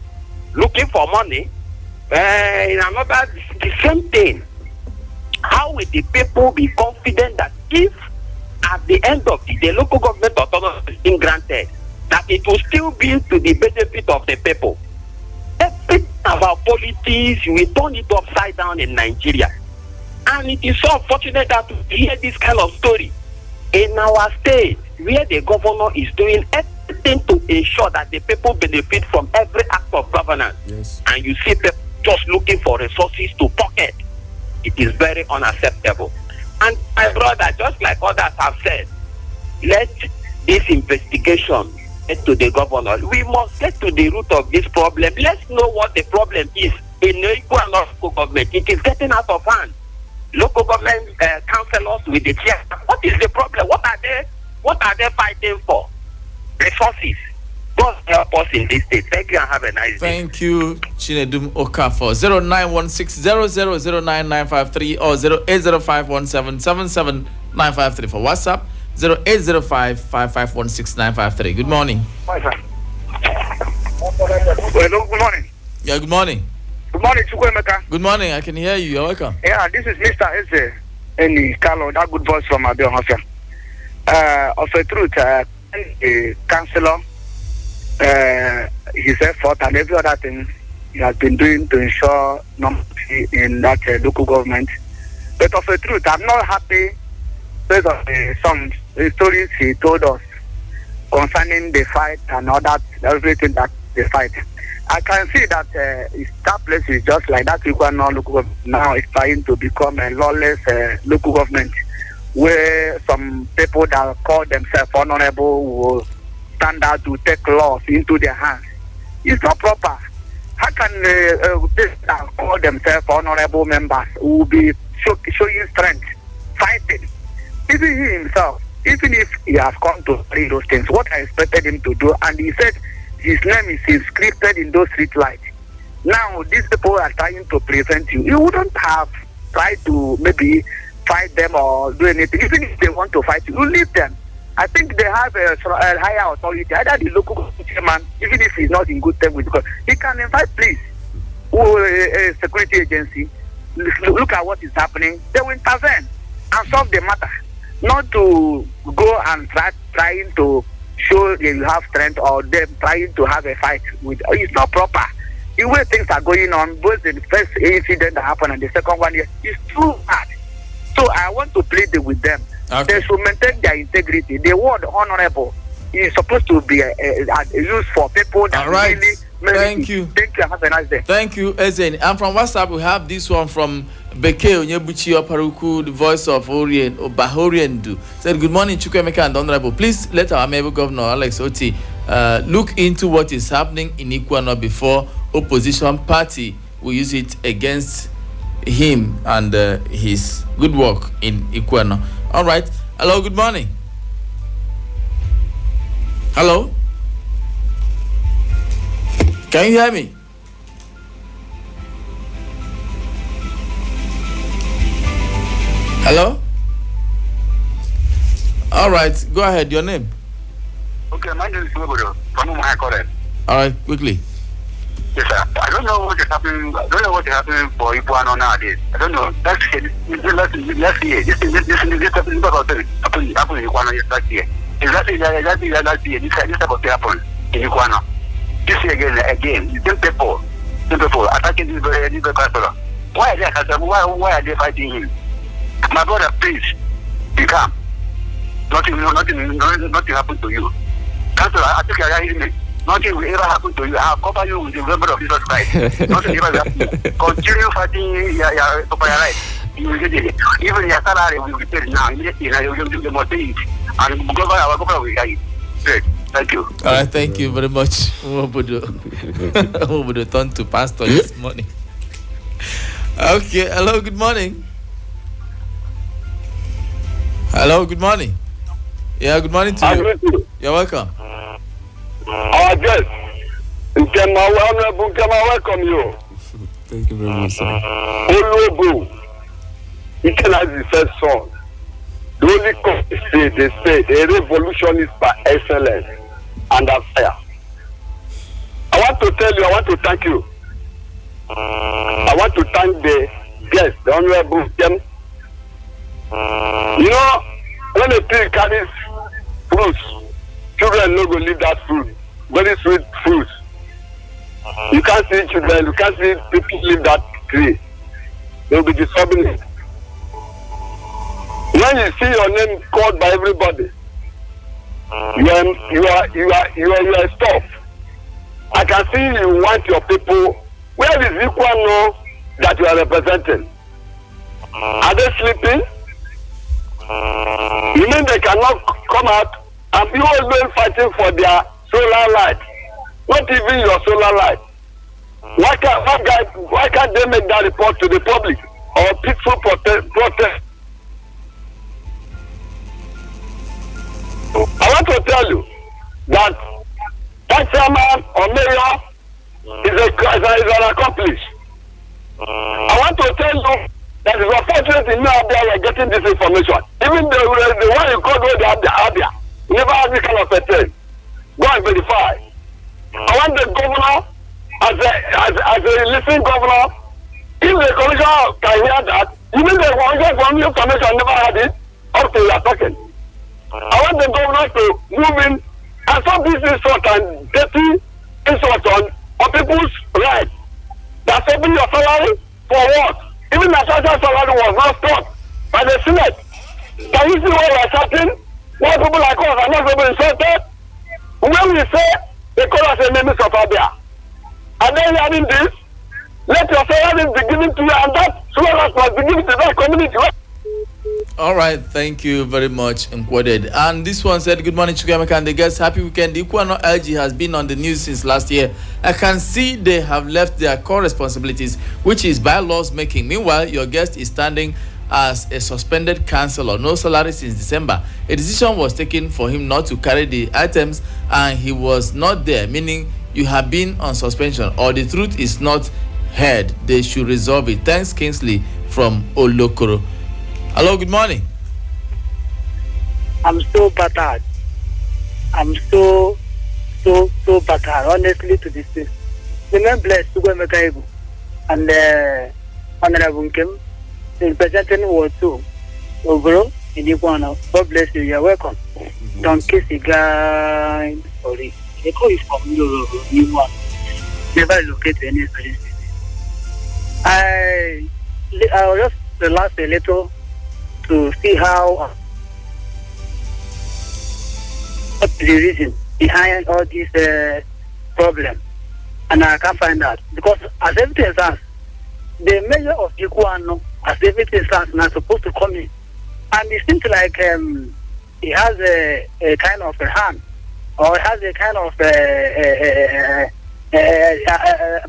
looking for money. In another, the same thing. How will the people be confident that if at the end of the day local government autonomy is being granted, that it will still be to the benefit of the people. Everything about politics, we turn it upside down in Nigeria. And it is so unfortunate that we hear this kind of story in our state, where the governor is doing everything to ensure that the people benefit from every act of governance. Yes. And you see people just looking for resources to pocket. It is very unacceptable. And my brother, just like others have said, let this investigation get to the governor. We must get to the root of this problem. Let's know what the problem is in Ikwuano local government. It is getting out of hand. Local government councillors with the chair. What is the problem? What are they fighting for? Resources. God help us in this state. Thank you and have a nice day. Thank you, Chinedum Okafor. 0916-0009953 or 08051777953 for WhatsApp. 0805-5516953. Good morning. Hi, sir. Hello, good morning. Yeah, good morning. Good morning, Chukwuemeka. Good morning. I can hear you. You're welcome. Yeah, this is Mr. Eze Eni Carlo, that good voice from Abia State. Of a truth, the councillor, his effort and every other thing he has been doing to ensure normality in that local government. But of a truth, I'm not happy based on some stories he told us concerning the fight and all that, everything that they fight. I can see that that place is just like that. Ikwuano local government now is trying to become a lawless local government, where some people that call themselves honorable will stand out to take laws into their hands. It's not proper. How can people that call themselves honorable members who will be showing strength, fighting? Even he himself, even if he has come to do those things, what I expected him to do, and he said his name is inscribed in those street lights. Now, these people are trying to prevent you. You wouldn't have tried to maybe fight them or do anything. Even if they want to fight you, you leave them. I think they have a higher authority, either the local chairman, even if he's not in good terms with, because he can invite police or a security agency. Look at what is happening. They will intervene and solve the matter. Not to go and trying to show you have strength or them trying to have a fight with. It's not proper. The way things are going on, both the first incident that happened and the second one is too bad. So I want to plead with them. Okay. They should maintain their integrity. The word honorable is supposed to be used for people that really. Thank you. Thank you. Have a nice day. Thank you, Ezen. And from WhatsApp, we have this one from Beke Onyebuchi Oparuku, the voice of Bahoriendu. Said, good morning, Chukwuemeka and Honorable. Please let our amiable Governor Alex Oti look into what is happening in Ikwuano before opposition party will use it against him and his good work in Ikwuano. All right. Hello, good morning. Hello? Can you hear me? Hello? All right, go ahead. Your name? Okay, my name is Oboro from Umahakore. All right, quickly. Yes, sir. I don't know what is happening. I don't know what is happening for Ikwuano nowadays. I don't know. Let's see. This happened in Ikwuano last year. Exactly last year. This type of thing happened in Ikwuano. This year again, the same people attacking this very councillor. Why are they fighting him? My brother, please, be calm. Nothing happened to you. Councillor, I think you are hearing me. Nothing will ever happen to you. I'll cover you with the member of Jesus Christ. Nothing will ever happen. Continue fighting for your life. Even your salary will be paid now. Immediately, you must pay it. And our governor will hear it. Great. Thank you. All right, thank you very much. Obodo turn to pastor this morning. Okay, hello, good morning. Hello, good morning. Yeah, good morning to you. You're welcome. Yes. Nkem welcome you. Thank you very much, sir. Olobo. Nkem has the first son. The only cause they say the revolution is by excellence and fire. I want to tell you, I want to thank you. I want to thank the guest, the Honorable Nkem. You know, when a tree carries fruits, children no go leave that fruit, very sweet fruit. You can't see children, you can't see people leave that tree. They'll be disturbing it. When you see your name called by everybody, you are stuff. I can see you want your people. Where is Ikwuano that you are representing? Are they sleeping? You mean they cannot come out and be always fighting for their solar light? Not even your solar light. Why can't they make that report to the public or peaceful protest? I want to tell you that chairman or mayor is an accomplice. I want to tell you that it's unfortunate in Abia we are getting this information. Even the one you called the Abia, you never had this kind of a thing. Go and verify. I want the governor, as a listening governor, if the commissioner can hear that, even the commissioner from new information never had it, up to your talking. I want the governor to move in and stop this insult and dirty insult on people's rights. That's opening your salary for what? Even the social salary was not stopped by the Senate. Can you see what we're shouting? Why people like us are not able insulted? When we say they call us enemies of Abia, and then hearing this, let your salary be given to you, and that salary must be given to that community. All right, thank you very much, Nkwoded. And this one said, good morning, Chukwuemeka and the guests. Happy weekend. The Ikwuano LG has been on the news since last year. I can see they have left their core responsibilities, which is bylaws making. Meanwhile, your guest is standing as a suspended councillor, no salary since December. A decision was taken for him not to carry the items, and he was not there, meaning you have been on suspension, or the truth is not heard. They should resolve it. Thanks, Kingsley from Olokoro. Hello, good morning. I'm so battered. I'm so battered, honestly, to this thing. Remember, Chukwuemeka Igu and Honorable Nkem representing Ward 2, Oboro in Ikwuano. God bless you. You're welcome. Don't kiss the guy. Sorry. They call you from Ikwuano. Never locate any place. I just relaxed a little to see how what's the reason behind all this problem, and I can't find out because as everything stands, the mayor of Ikwuano, as everything stands, now supposed to come in, and it seems like he has a kind of a hand, or has a kind of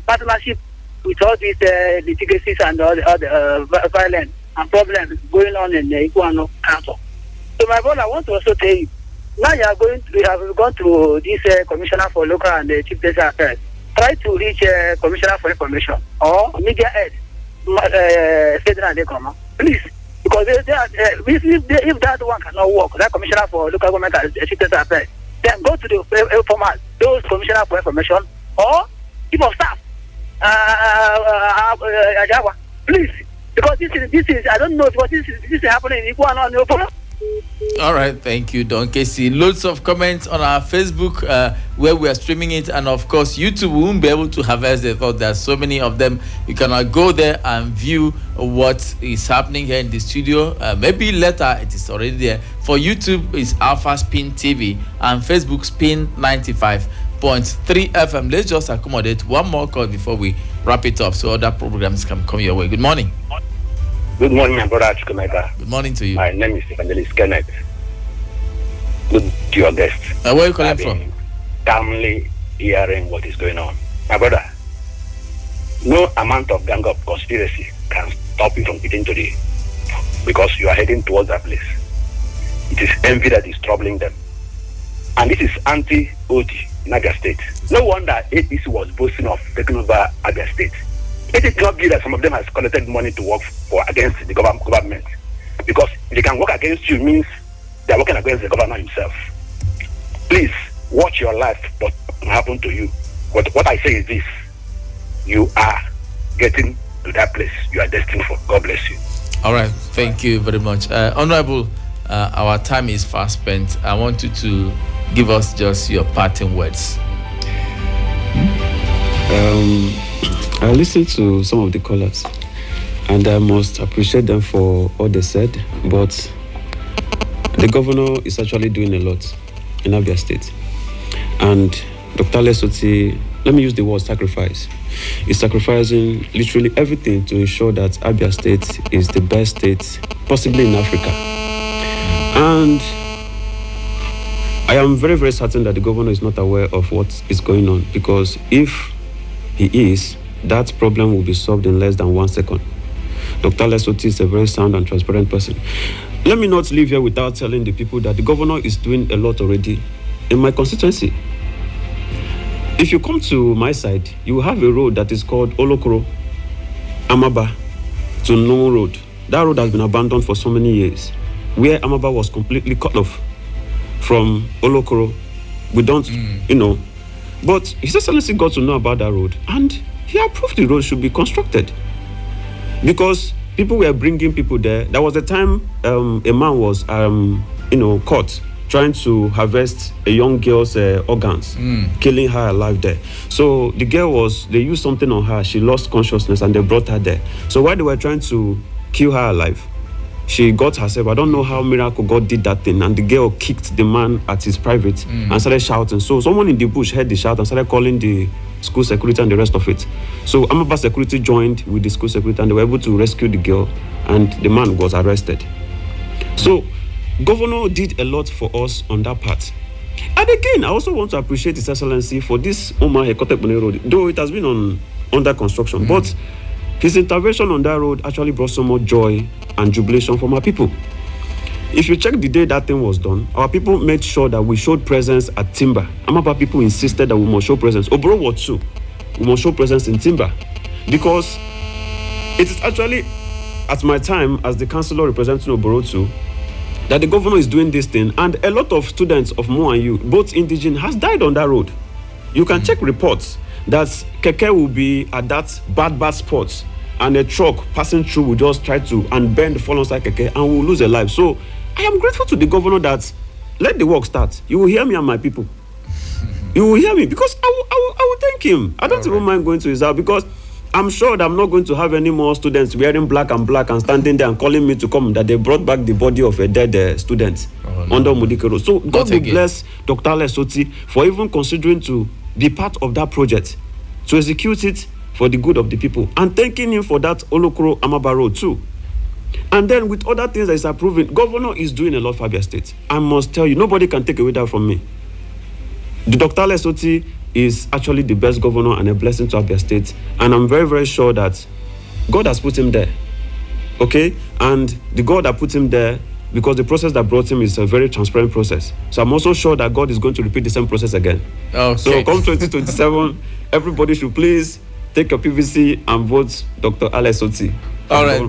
partnership with all these litigations and all the violence and problems going on in the Ikwuano Council. So my brother, I want to also tell you, now you have gone to this Commissioner for Local and Chief Justice Affairs. Try to reach Commissioner for Information or Media Head, Federal Decoma, please. Because if that one cannot work, that Commissioner for Local Government and Chief Justice Affairs, then go to the format, those Commissioner for Information or Chief of Staff, Ajawa, please. Because this is I don't know because this is happening in Ikwuano. All right, thank you, Don Casey. Loads of comments on our Facebook where we are streaming it, and of course YouTube. We won't be able to have as they thought. There are so many of them. You cannot go there and view what is happening here in the studio. Maybe later it is already there. For YouTube, it's alphaspintv, and Facebook Spin 95.3 FM. Let's just accommodate one more call before we wrap it up, so other programs can come your way. Good morning. Good morning, my brother Chukwuemeka. Good morning to you. My name is Evangelist Kenneth. Good to your guest. Where are you calling from? Calmly hearing what is going on. My brother, no amount of gang up conspiracy can stop you from getting to the, because you are heading towards that place. It is envy that is troubling them. And this is anti-OT in Abia State. No wonder APC was boasting of taking over Abia State. It is not good that some of them has collected money to work for against the government. Because if they can work against you, means they are working against the governor himself. Please watch your life, what will happen to you. What I say is this: you are getting to that place you are destined for. God bless you. All right, thank you very much, Honorable. Our time is fast spent. I want you to give us just your parting words. I listened to some of the callers, and I must appreciate them for all they said, but the governor is actually doing a lot in Abia State. And Dr. Lesoti, let me use the word sacrifice, is sacrificing literally everything to ensure that Abia State is the best state possibly in Africa. And I am very, very certain that the governor is not aware of what is going on, because if he is, that problem will be solved in less than 1 second. Dr. Lesoti is a very sound and transparent person. Let me not leave here without telling the people that the governor is doing a lot already in my constituency. If you come to my side, you have a road that is called Olokoro, Amaba to No Road. That road has been abandoned for so many years, where Amaba was completely cut off from Olokoro. We don't, but His Excellency got to know about that road, and he approved the road should be constructed. Because people were bringing people there. There was a time a man was, caught trying to harvest a young girl's organs, killing her alive there. So the girl they used something on her, she lost consciousness, and they brought her there. So while they were trying to kill her alive, she got herself. I don't know how miracle God did that thing, and the girl kicked the man at his private and started shouting. So someone in the bush heard the shout and started calling the school security and the rest of it. So Amaba security joined with the school security, and they were able to rescue the girl, and the man was arrested. So Governor did a lot for us on that part. And again, I also want to appreciate His Excellency for this Omar Ekotepone road, though it has been under construction. But his intervention on that road actually brought so much joy and jubilation from our people. If you check the day that thing was done, our people made sure that we showed presence at Timber. Amaba people insisted that we must show presence. Oboro was too. We must show presence in Timber. Because it is actually at my time as the councillor representing Oboro too, that the governor is doing this thing, and a lot of students of Mo and you, both indigenous, has died on that road. You can check reports that Keke will be at that bad spot, and a truck passing through will just try to and bend, fall onside Keke, and will lose a life. So I am grateful to the governor that let the work start. You will hear me and my people. You will hear me, because I will thank him. I don't even mind going to his house, because I'm sure that I'm not going to have any more students wearing black and standing there and calling me to come, that they brought back the body of a dead student under Mudikero. So God will bless Dr. Lesoti for even considering to be part of that project, to execute it for the good of the people, and thanking him for that Olokoro Amaba Road too. And then with other things that is approving, governor is doing a lot for Abia State. I must tell you, nobody can take away that from me. The Dr. Lesoti is actually the best governor and a blessing to Abia State, and I'm very, very sure that God has put him there. Okay? And the God that put him there, because the process that brought him is a very transparent process. So I'm also sure that God is going to repeat the same process again. Okay. So come 2027, everybody should please take your PVC and vote Dr. Lesoti. All right.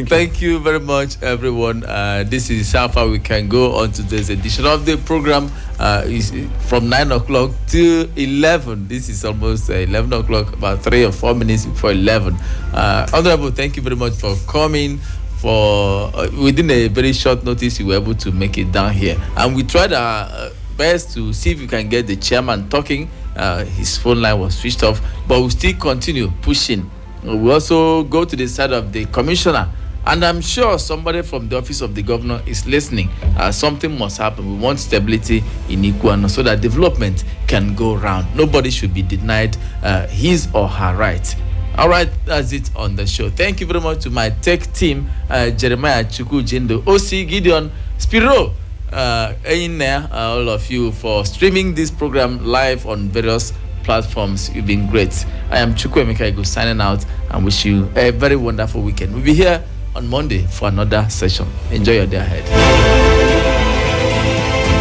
Thank you very much, everyone. This is how far we can go on today's edition of the program. Is from 9 o'clock to 11. This is almost 11 o'clock, about 3 or 4 minutes before 11. Honorable, thank you very much for coming. For within a very short notice, you were able to make it down here, and we tried our best to see if we can get the chairman talking. His phone line was switched off, but we still continue pushing. We also go to the side of the commissioner, and I'm sure somebody from the office of the governor is listening. Something must happen. We want stability in Ikwuano so that development can go round. Nobody should be denied his or her right. All right, that's it on the show. Thank you very much to my tech team, Jeremiah Chukwujindo, OC Gideon, Spiro, in there, all of you for streaming this program live on various platforms. You've been great. I am Chukwuemeka Igu signing out and wish you a very wonderful weekend. We'll be here on Monday for another session. Enjoy your day ahead.